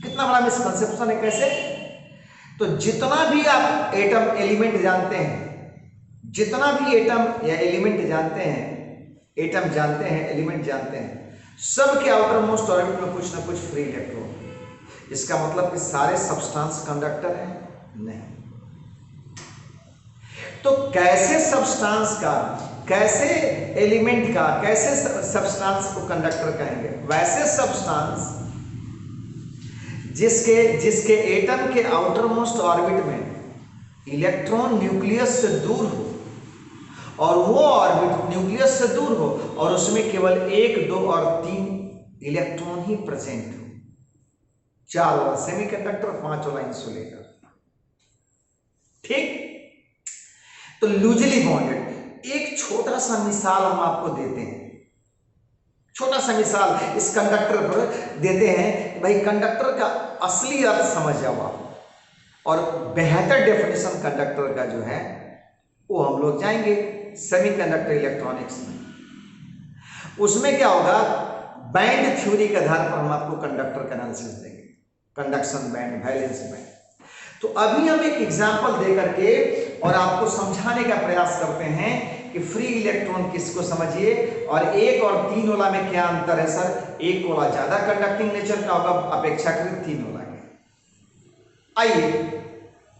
कितना बड़ा मिसकंसेप्शन है, कैसे? तो जितना भी आप एटम एलिमेंट जानते हैं, जितना भी एटम या एलिमेंट जानते हैं, एटम जानते हैं, एलिमेंट जानते हैं, सब के आउटर मोस्ट ऑर्बिट में कुछ ना कुछ फ्री इलेक्ट्रॉन। इसका मतलब कि सारे सब्सटेंस कंडक्टर हैं? नहीं। तो कैसे सब्सटेंस का, कैसे एलिमेंट का, कैसे सब्सटेंस को कंडक्टर कहेंगे? वैसे सब्सटेंस जिसके एटम के आउटर मोस्ट ऑर्बिट में इलेक्ट्रॉन न्यूक्लियस से दूर हो और वो ऑर्बिट न्यूक्लियस से दूर हो और उसमें केवल 1, 2 और 3 इलेक्ट्रॉन ही प्रेजेंट हो। 4 वाला सेमीकंडक्टर, 5 वाला इंसुलेटर। ठीक, तो लूजली बॉन्डेड। एक छोटा सा मिसाल हम आपको देते हैं, छोटा सा मिसाल इस कंडक्टर पर देते हैं। भाई कंडक्टर का असली अर्थ समझ जाओ आप, और बेहतर डेफिनेशन कंडक्टर का जो है वो हम लोग जाएंगे सेमीकंडक्टर इलेक्ट्रॉनिक्स में। उसमें क्या होगा, बैंड थ्योरी के आधार पर हम आपको कंडक्टर का एनालिसिस देंगे, कंडक्शन बैंड, वैलेंस बैंड। तो अभी हम एक एग्जांपल दे करके और आपको समझाने का प्रयास करते हैं कि फ्री इलेक्ट्रॉन किसको समझिए, और 1 और 3 वाला में क्या अंतर है सर। 1 वाला ज्यादा कंडक्टिंग नेचर का होगा अपेक्षाकृत 3 वाला के। आइए,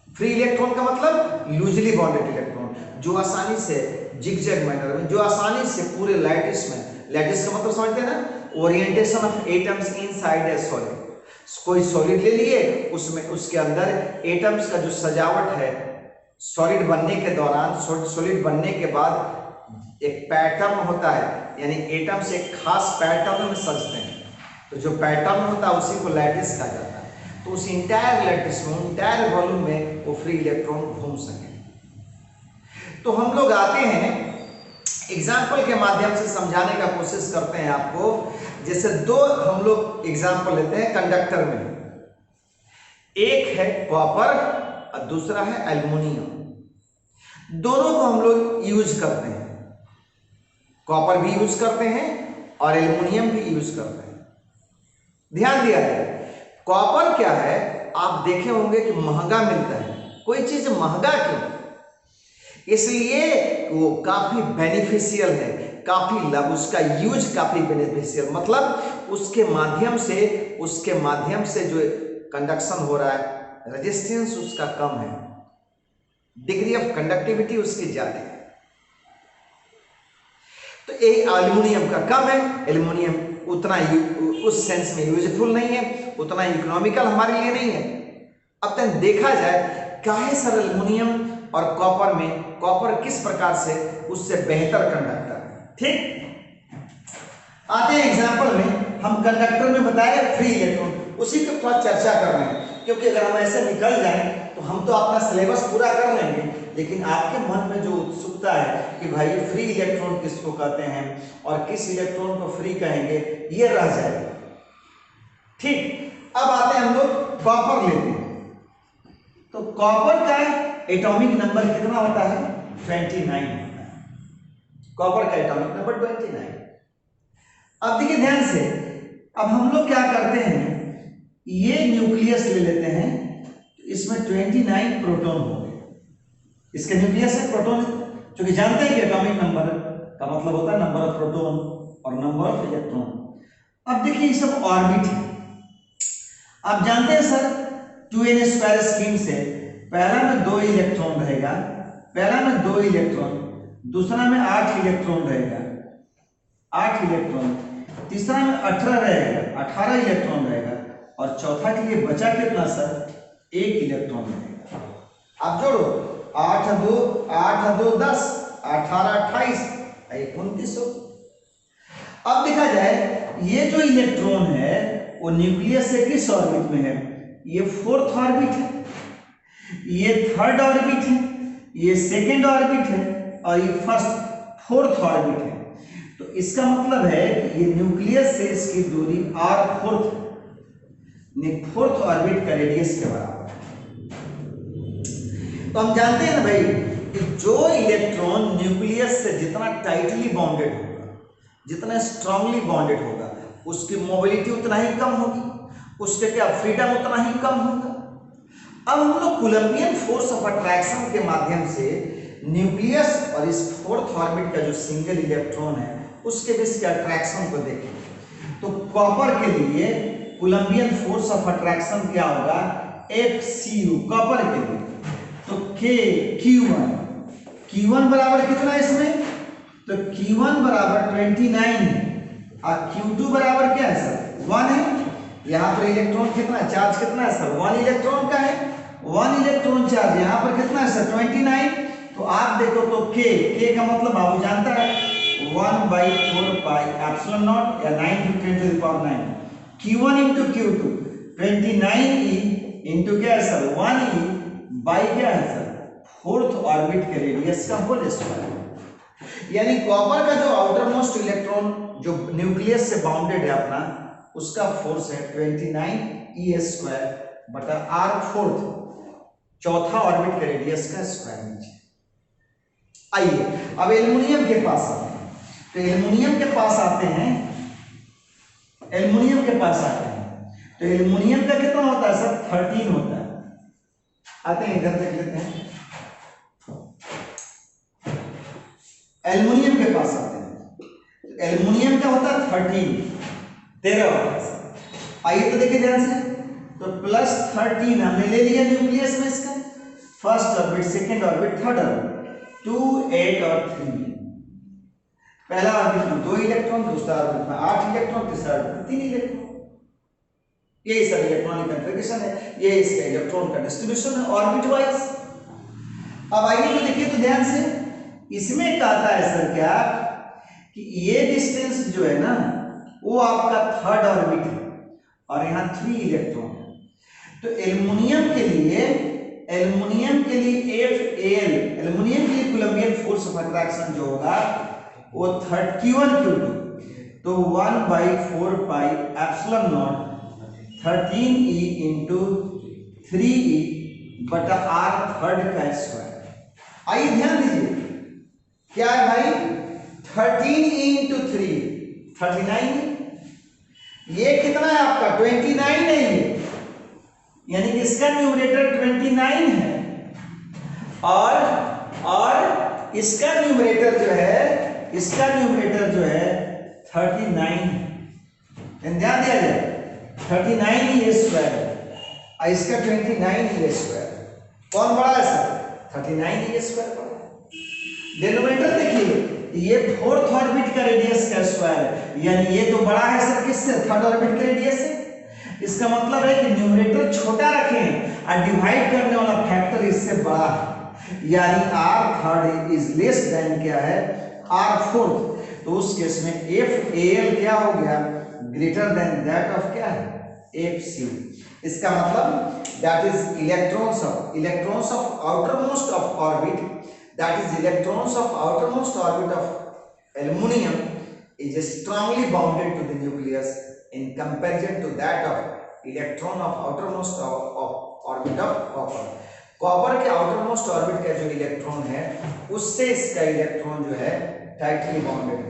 फ्री इलेक्ट्रॉन का मतलब लूजली बॉन्डेड इलेक्ट्रॉन, जो आसानी से जिगजैग मैनर में, जो आसानी से पूरे लैटिस में, लैटिस का मतलब समझते हैं ना, orientation of atoms inside a solid. कोई सॉलिड ले लिए, उसमें उसके अंदर एटम्स का जो सजावट है सॉलिड बनने के दौरान, सॉलिड बनने के बाद एक पैटर्न होता है, यानी एटम्स एक खास पैटर्न में सजते हैं। तो जो पैटर्न होता है उसी को लैटिस कहा जाता है। तो उस इंटायर लैटिस में, इंटायर वॉल्यूम में वो फ्री इलेक्ट्रॉन घूम सके। तो हम लोग आते हैं एग्जाम्पल के माध्यम से समझाने का कोशिश करते हैं आपको। जैसे 2 हम लोग एग्जाम्पल लेते हैं कंडक्टर में, एक है कॉपर और दूसरा है एल्युमिनियम। दोनों को हम लोग यूज करते हैं, कॉपर भी यूज करते हैं और एल्युमिनियम भी यूज करते हैं। ध्यान दिया जाए, कॉपर क्या है, आप देखे होंगे कि महंगा मिलता है। कोई चीज महंगा क्यों, इसलिए वो काफी बेनिफिशियल है, काफी लाभ, उसका यूज काफी बेनिफिशियल, मतलब उसके माध्यम से जो कंडक्शन हो रहा है, रेजिस्टेंस उसका कम है, डिग्री ऑफ कंडक्टिविटी उसकी ज्यादा है। तो ये एल्युमिनियम का कम है, एल्युमिनियम उतना उस सेंस में यूजफुल नहीं है, उतना इकोनॉमिकल हमारे लिए नहीं है। अब तक देखा जाए काहे सर एल्युमिनियम और कॉपर में, कॉपर किस प्रकार से उससे बेहतर कंडक्टर है। ठीक, आते हैं एग्जांपल में। हम कंडक्टर में बताए फ्री इलेक्ट्रॉन, उसी पर थोड़ा चर्चा कर रहे हैं, क्योंकि अगर हम ऐसे निकल जाएं तो हम तो अपना सिलेबस पूरा कर लेंगे, लेकिन आपके मन में जो उत्सुकता है कि भाई फ्री इलेक्ट्रॉन किसको कहते हैं और किस इलेक्ट्रॉन को फ्री कहेंगे, ये रह जाएगा। ठीक, अब आते हैं हम लोग कॉपर लेते हैं। तो कॉपर का एटॉमिक नंबर कितना होता है, 29 होता है। कॉपर का एटॉमिक नंबर 29। अब देखिए ध्यान से, अब हम लोग क्या करते हैं, ये न्यूक्लियस ले लेते हैं, इसमें 29 प्रोटॉन हो गए, इसके न्यूक्लियस है प्रोटॉन, क्योंकि जानते हैं कि एटॉमिक नंबर का मतलब होता है नंबर ऑफ प्रोटॉन और नंबर ऑफ इलेक्ट्रॉन। अब देखिए ये सब ऑर्बिट है। आप जानते हैं सर 2n² स्कीम से पहला में 2 इलेक्ट्रॉन रहेगा, पहला में 2 इलेक्ट्रॉन, दूसरा में 8 इलेक्ट्रॉन रहेगा, 8 इलेक्ट्रॉन, तीसरा में 18 रहेगा, 18 इलेक्ट्रॉन रहेगा, और चौथा के लिए बचा कितना सर, 1 इलेक्ट्रॉन रहेगा। आप जोड़ो, 8 2 10, 18 28, 29। अब देखा जाए ये जो इलेक्ट्रॉन है वो न्यूक्लियस से किस ऑर्बिट में है, ये 4th ऑर्बिट है, ये 3rd ऑर्बिट है, ये 2nd ऑर्बिट है, और ये 4th ऑर्बिट है। तो इसका मतलब है कि ये न्यूक्लियस से इसकी दूरी r4th, 4th ऑर्बिट का रेडियस के बराबर है। तो हम जानते हैं ना भाई कि जो इलेक्ट्रॉन न्यूक्लियस से जितना टाइटली बाउंडेड होगा, जितना स्ट्रांगली बाउंडेड होगा, उसकी मोबिलिटी उतना ही कम होगी, उसके क्या फ्रीडम उतना ही कम होगा। अब हम लोग कूलम्बियन फोर्स ऑफ अट्रैक्शन के माध्यम से न्यूक्लियस और इस 4th ऑर्बिट का जो सिंगल इलेक्ट्रॉन है उसके बीच के अट्रैक्शन को देखें। तो कॉपर के लिए कूलम्बियन फोर्स ऑफ अट्रैक्शन क्या होगा, FCU कॉपर के लिए, तो Q1 बराबर कितना है इसमें, तो Q1 बराबर 29 है, और Q2 बराबर क्या है सर, 1 है। यहाँ पर इलेक्ट्रॉन कितना, चार्ज कितना है सर, 1 इलेक्ट्रॉन का है, 1 इलेक्ट्रॉन चार्ज यहाँ पर कितना है सर, 29। तो आप देखो तो के का मतलब बाबू जानता है 1/4 पाई एप्सिलॉन नॉट या 9 to 10 to the power 9 q1 into q2 29e into क्या है सर 1e बाई क्या है सर फोर्थ ऑर्बिट के रेडियस का होल स्क्वायर। यानी कॉपर का जो आउटर मोस्ट इलेक्ट्रॉन जो न्यूक्लियस से बाउंडेड है अपना उसका फोर्स है 29e² बटा r फोर्थ चौथा ऑर्बिट के रेडियस का स्क्वायर नीचे। आइए अब एल्युमिनियम के पास आते हैं। तो एल्युमिनियम के पास आते हैं तो एल्युमिनियम का कितना होता है सर 13 होता है। आते हैं इधर देख लेते हैं। एल्युमिनियम के पास आते हैं। एल्युमिनियम का होता है 13 होता है। आइए तो देखिए ध्यान से। तो +13 हमने ले लिया न्यूक्लियस में इसका first orbit second orbit third orbit 2 8 और 3। पहला ऑर्बिट में 2 इलेक्ट्रॉन दूसरा ऑर्बिट में 8 इलेक्ट्रॉन तीसरा ऑर्बिट में 3 इलेक्ट्रॉन। ये सब इलेक्ट्रॉनिक कॉन्फ़िगरेशन है, ये इसका इलेक्ट्रॉन का डिस्ट्रीब्यूशन है ऑर्बिट वाइज। अब आइए तो देखिए तो ध्यान से इसमें कहता है सर क्या कि ये डिस्टेंस जो है ना वो आपका थर्ड ऑर्बिट है और यहाँ 3 इलेक्ट्रॉन है। तो एल्युमिनियम के लिए FAL एल्युमिनियम के लिए कूलम्बियन फोर्स ऑफ अट्रैक्शन जो होगा वो Q1 Q2 तो 1/4 pi epsilon not 13e into 3e बटा r थर्ड का स्क्वायर। आइए ध्यान दीजिए क्या है भाई 13e into 3 39। ये कितना है आपका 29 है ये, यानी कि इसका न्यूमरेटर 29 है और इसका न्यूमरेटर जो है 39 है। ध्यान दिया जाए 39e² और इसका 29e²। कौन बड़ा है सर 39e² बड़ा। डिनोमिनेटर देखिए ये फोर्थ ऑर्बिट का रेडियस का स्क्वायर है, यानी ये तो बड़ा है सर किससे थर्ड ऑर्बिट के रेडियस से। इसका मतलब है कि न्यूमरेटर छोटा रखें और डिवाइड करने वाला फैक्टर इससे बड़ा है, यानी r third is less than क्या है r फोर्थ। तो उस केस में FAL क्या हो गया ग्रेटर देन दैट ऑफ क्या है FC। इसका मतलब that is electrons of outermost of orbit that is electrons of outermost orbit of aluminum is strongly bounded to the nucleus in comparison to that of electron of outermost of orbit of copper। Copper के आउटरमोस्ट ऑर्बिट का जो इलेक्ट्रॉन है उससे इसका इलेक्ट्रॉन जो है टाइटली बाउंडेड है।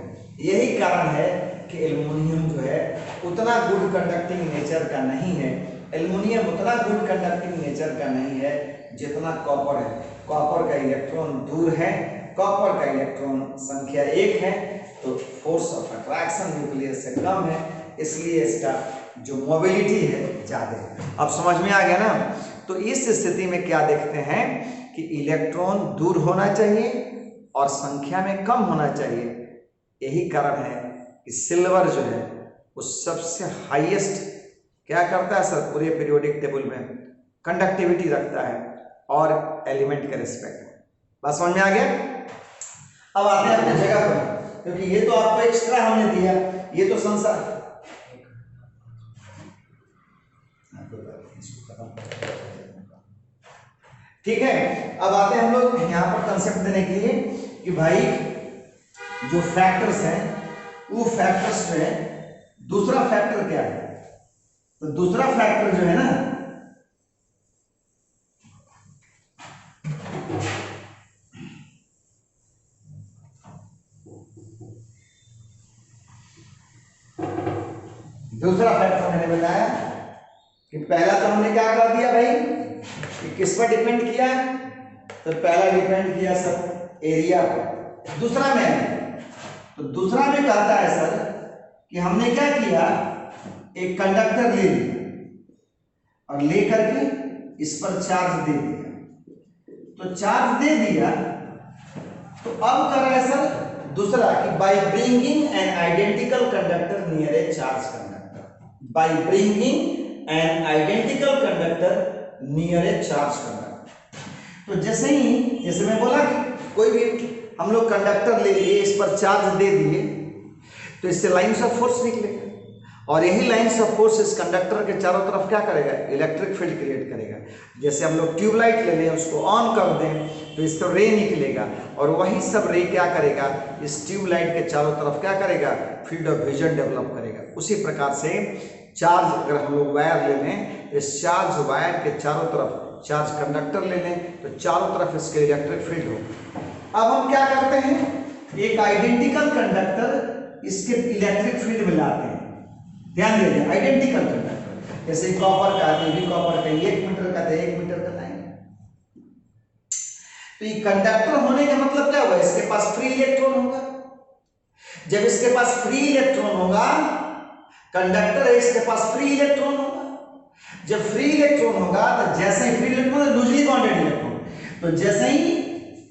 यही कारण है कि एल्युमिनियम जो है उतना गुड कंडक्टिंग नेचर का नहीं है, एल्युमिनियम उतना गुड कंडक्टिंग नेचर का नहीं है जितना कॉपर है। कॉपर का इलेक्ट्रॉन दूर है, कॉपर का इलेक्ट्रॉन संख्या 1 है, तो फोर्स ऑफ अट्रैक्शन न्यूक्लियस से कम है, इसलिए इसका जो मोबिलिटी है ज्यादा है। अब समझ में आ गया ना। तो इस स्थिति में क्या देखते हैं कि इलेक्ट्रॉन दूर होना चाहिए और संख्या में कम होना चाहिए। यही कारण है कि सिल्वर जो है वो सबसे हाईएस्ट क्या करता है सर पूरे पीरियोडिक टेबल में कंडक्टिविटी रखता है और एलिमेंट के रिस्पेक्ट में। बात समझ में आ गया। अब आते हैं अपनी जगह पर, क्योंकि ये तो आपको एक्स्ट्रा हमने दिया, ये तो संसार ठीक है। अब आते हैं हम लोग यहां पर कंसेप्ट देने के लिए कि भाई जो फैक्टर्स हैं वो फैक्टर्स में दूसरा फैक्टर क्या है। तो दूसरा फैक्टर जो है ना दूसरा फैक्टर मैंने बताया कि पहला तो हमने क्या कर दिया भाई कि किस पर डिपेंड किया। तो पहला डिपेंड किया सर एरिया पर। दूसरा में तो दूसरा में कहता है सर कि हमने क्या किया एक कंडक्टर ले लिया और लेकर के इस पर चार्ज दे दिया। तो चार्ज दे दिया तो अब कर रहा है सर दूसरा कि by bringing an identical conductor near a charge conductor. By bringing an identical conductor near a charge conductor. तो जैसे मैं बोला कि कोई भी हम लोग कंडक्टर ले लिए, इस पर चार्ज दे दिए, तो इससे लाइन्स ऑफ फोर्स निकलेगा, और यही लाइन्स ऑफ फोर्स इस कंडक्टर के चारों तरफ क्या करेगा, इलेक्ट्रिक फील्ड क्रिएट करेगा। जैसे हम लोग ट्यूबलाइट ले लें, उसको ऑन कर दें तो इस पर रे निकलेगा, और वही सब रे क्या करेगा, इस ट्यूबलाइट के चारों तरफ क्या करेगा, फील्ड ऑफ विजन डेवलप करेगा। उसी प्रकार से चार्ज, अगर हम लोग वायर ले लें, इस चार्ज वायर के चारों तरफ, चार्ज कंडक्टर ले लें तो चारों तरफ इसके इलेक्ट्रिक फील्ड हो। अब हम क्या करते हैं, एक आइडेंटिकल कंडक्टर इसके इलेक्ट्रिक फील्ड में लाते हैं। ध्यान दीजिए, आइडेंटिकल कंडक्टर, जैसे कॉपर का है, भी कॉपर का 1 मीटर का, 1 मीटर का लाइन। तो ये कंडक्टर होने का मतलब क्या हुआ, इसके पास फ्री इलेक्ट्रॉन होगा। जब इसके पास फ्री इलेक्ट्रॉन होगा, कंडक्टर है, इसके पास फ्री इलेक्ट्रॉन होगा। जब फ्री इलेक्ट्रॉन होगा तो जैसे ही free electron, loosely bounded electron, तो जैसे ही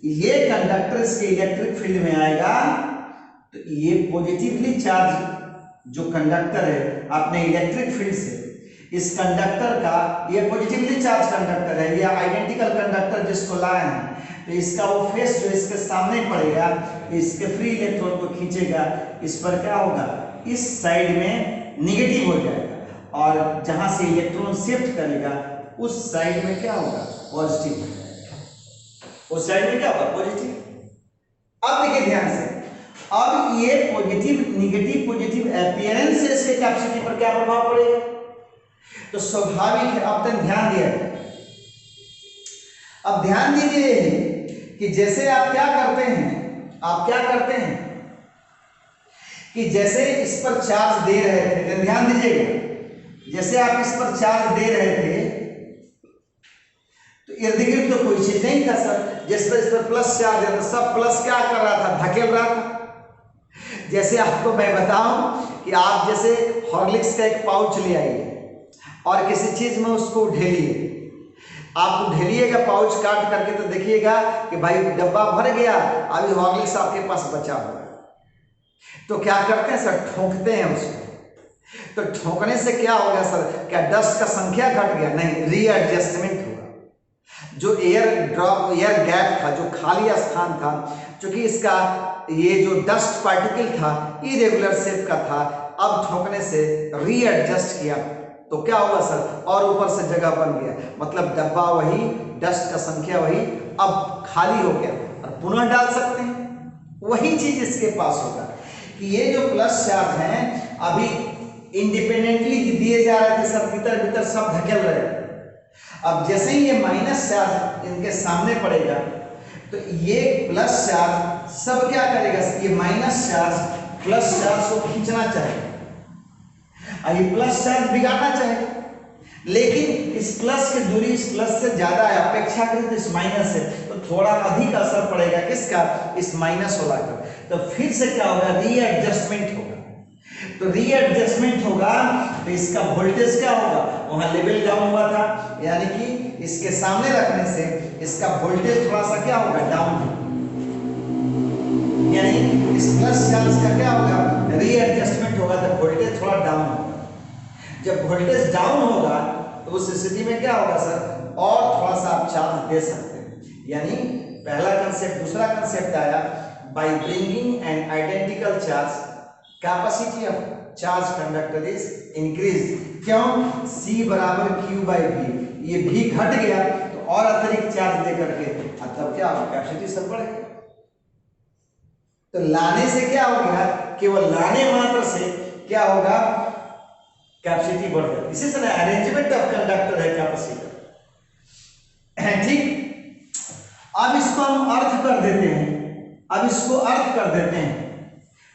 ये कंडक्टर इसके इलेक्ट्रिक फील्ड में आएगा, तो ये पॉजिटिवली चार्ज जो कंडक्टर है अपने इलेक्ट्रिक फील्ड से, इस कंडक्टर का, ये पॉजिटिवली चार्ज कंडक्टर है, ये आइडेंटिकल कंडक्टर जिसको लाए हैं, तो इसका वो फेस जो इसके सामने पड़ेगा, इसके फ्री इलेक्ट्रॉन को खींचेगा, इस पर क्या होगा, इस साइड में निगेटिव हो जाएगा, और जहां से इलेक्ट्रॉन शिफ्ट करेगा उस साइड में क्या होगा, पॉजिटिव हो जाएगा। उस साइड में क्या होगा, पॉजिटिव। अब देखिए ध्यान से, अब ये पॉजिटिव निगेटिव पॉजिटिव अपीयरेंस से इसके कैपेसिटी पर क्या प्रभाव पड़ेगा, तो स्वाभाविक है। अब तक ध्यान दिया, अब ध्यान दीजिए कि जैसे आप क्या करते हैं, कि जैसे इस पर चार्ज दे रहे थे, ध्यान दीजिएगा, जैसे आप इस पर चार्ज दे रहे थे तो इर्द गिर्द तो कोई चीज नहीं था सर, जिस पर इस पर प्लस चार्ज है तो सब प्लस क्या कर रहा था, धकेल रहा था। जैसे आपको मैं बताऊं कि आप जैसे हॉर्लिक्स का एक पाउच ले आइए और किसी चीज में उसको ढेलिए, आप ढेलिएगा पाउच काट करके, तो देखिएगा कि भाई डब्बा भर गया, अभी हॉर्लिक्स आपके पास बचा हुआ है, तो क्या करते हैं सर, ठोकते हैं उसको। तो ठोकने से क्या होगा सर, क्या डस्ट का संख्या घट गया, नहीं, रीएडजस्टमेंट होगा। जो एयर ड्रॉप, एयर गैप था, जो खाली स्थान था, क्योंकि इसका ये जो डस्ट पार्टिकल था इरेगुलर शेप का था, अब ठोकने से रीएडजस्ट किया तो क्या होगा सर, और ऊपर से जगह बन गया, मतलब डब्बा वही, डस्ट का संख्या वही, अब खाली हो गया और पुनः डाल सकते हैं। वही चीज इसके पास होगा कि ये जो प्लस चार्ज हैं अभी इंडिपेंडेंटली दिए जा रहे थे सर, भीतर भीतर सब धकेल रहे, अब जैसे ही ये माइनस चार्ज इनके सामने पड़ेगा तो ये प्लस चार्ज सब क्या करेगा, ये माइनस चार्ज प्लस चार्ज को खींचना चाहेगा, ये प्लस चार्ज बिगाड़ना चाहेगा, लेकिन इस प्लस की दूरी इस प्लस से ज्यादा है अपेक्षाकृत इस माइनस से, तो थोड़ा अधिक असर पड़ेगा किसका, इस माइनस वाला का। तो फिर से क्या होगा, रीएडजस्टमेंट होगा। तो रीएडजस्टमेंट होगा तो इसका वोल्टेज क्या होगा, वहां लेवल डाउन हुआ था, यानी कि इसके सामने रखने से इसका वोल्टेज थोड़ा सा क्या होगा, डाउन होगा, यानी इस प्लस चार्ज का क्या होगा, रीएडजस्टमेंट होगा, तो वोल्टेज थोड़ा डाउन होगा। जब वोल्टेज डाउन होगा तो उस स्थिति में क्या होगा सर, और थोड़ा सा आप चार्ज दे सकते हैं। यानी पहला कंसेप्ट, दूसरा कंसेप्ट आया, by bringing an identical charge capacity of charge conductor is increase. क्यों, C बराबर Q बाई V, ये V घट गया तो और अतिरिक्त चार्ज दे करके मतलब क्या होगा, कैपेसिटी सब बढ़ गया। तो लाने से क्या हो गया, केवल लाने मात्र से क्या होगा, कैपेसिटी बढ़ जाती है। इसी से अरेंजमेंट ऑफ कंडक्टर है कैपेसिटर, ठीक। अब इसको हम अर्थ कर देते हैं,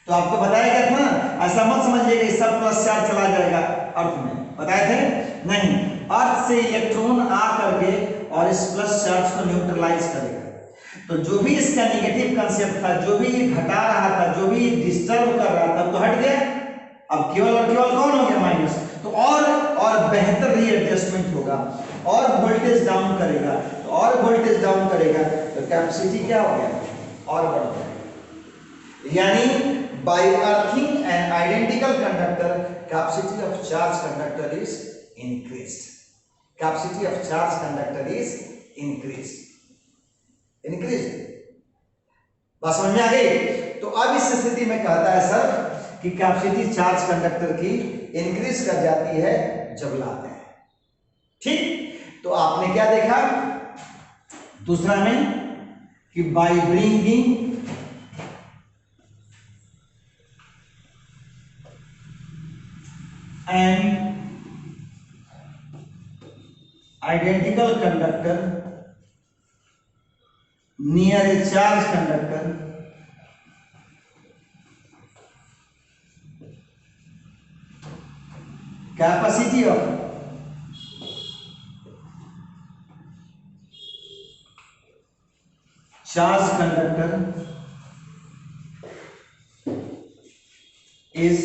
तो आपको बताया गया था ना, ऐसा मत समझिएगा इस सब प्लस चार्ज चला जाएगा अर्थ में, बताए थे नहीं, अर्थ से इलेक्ट्रॉन आ करके और इस प्लस चार्ज को न्यूट्रलाइज करेगा। तो जो भी इसका नेगेटिव कंसेप्ट था, जो भी घटा रहा था, जो भी डिस्टर्ब कर रहा था, तो हट गया। अब केवल और केवल कौन हो गया, माइनस। तो और बेहतर रीएडजस्टमेंट होगा, और वोल्टेज डाउन करेगा, तो और वोल्टेज डाउन करेगा तो कैपेसिटी क्या हो गया, और बढ़ जाएगा। यानी by earthing an identical conductor capacity of charge conductor is increased, capacity of charge conductor is increased. बात समझ में आ गई? तो अब इस स्थिति में कहता है सर कि कैपेसिटी चार्ज कंडक्टर की इंक्रीज कर जाती है जब लाते हैं। ठीक, तो आपने क्या देखा दूसरा में कि by bringing an identical conductor near a charged conductor capacity of charged conductor is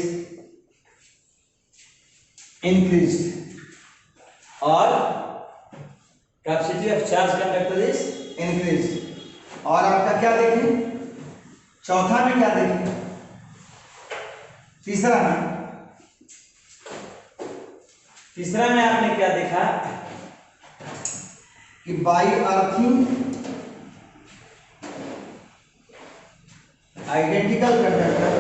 increased or capacity of charge conductor is increase. और आपका क्या देखें चौथा में, क्या देखें तीसरा में आपने क्या देखा कि by earthing identical conductor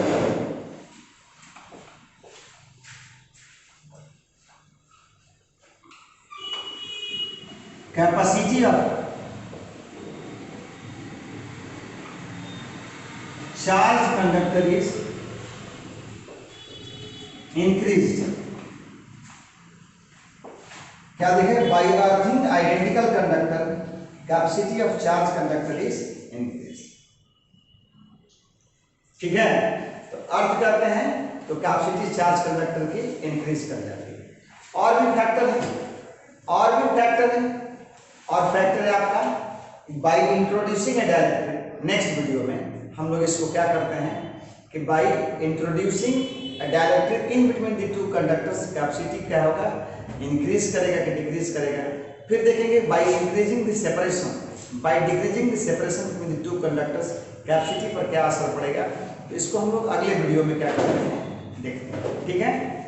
capacity of charged conductor is increased। क्या देखें by earthing identical conductor capacity of charge conductor is increase. ठीक है, तो अर्थ करते हैं तो कैपेसिटी चार्ज कंडक्टर की इंक्रीज कर जाती है। और भी फैक्टर है और फैक्टर है आपका by introducing A dielectric. Next video में हम लोग इसको क्या करते हैं कि by introducing A dielectric in between the two conductors capacity क्या होगा, इंक्रीज करेगा कि डिक्रीज करेगा। फिर देखेंगे by increasing the separation, by decreasing the separation between the two conductors capacity पर क्या असर पड़ेगा। तो इसको हम लोग अगले वीडियो में क्या करते हैं देखते हैं। ठीक है।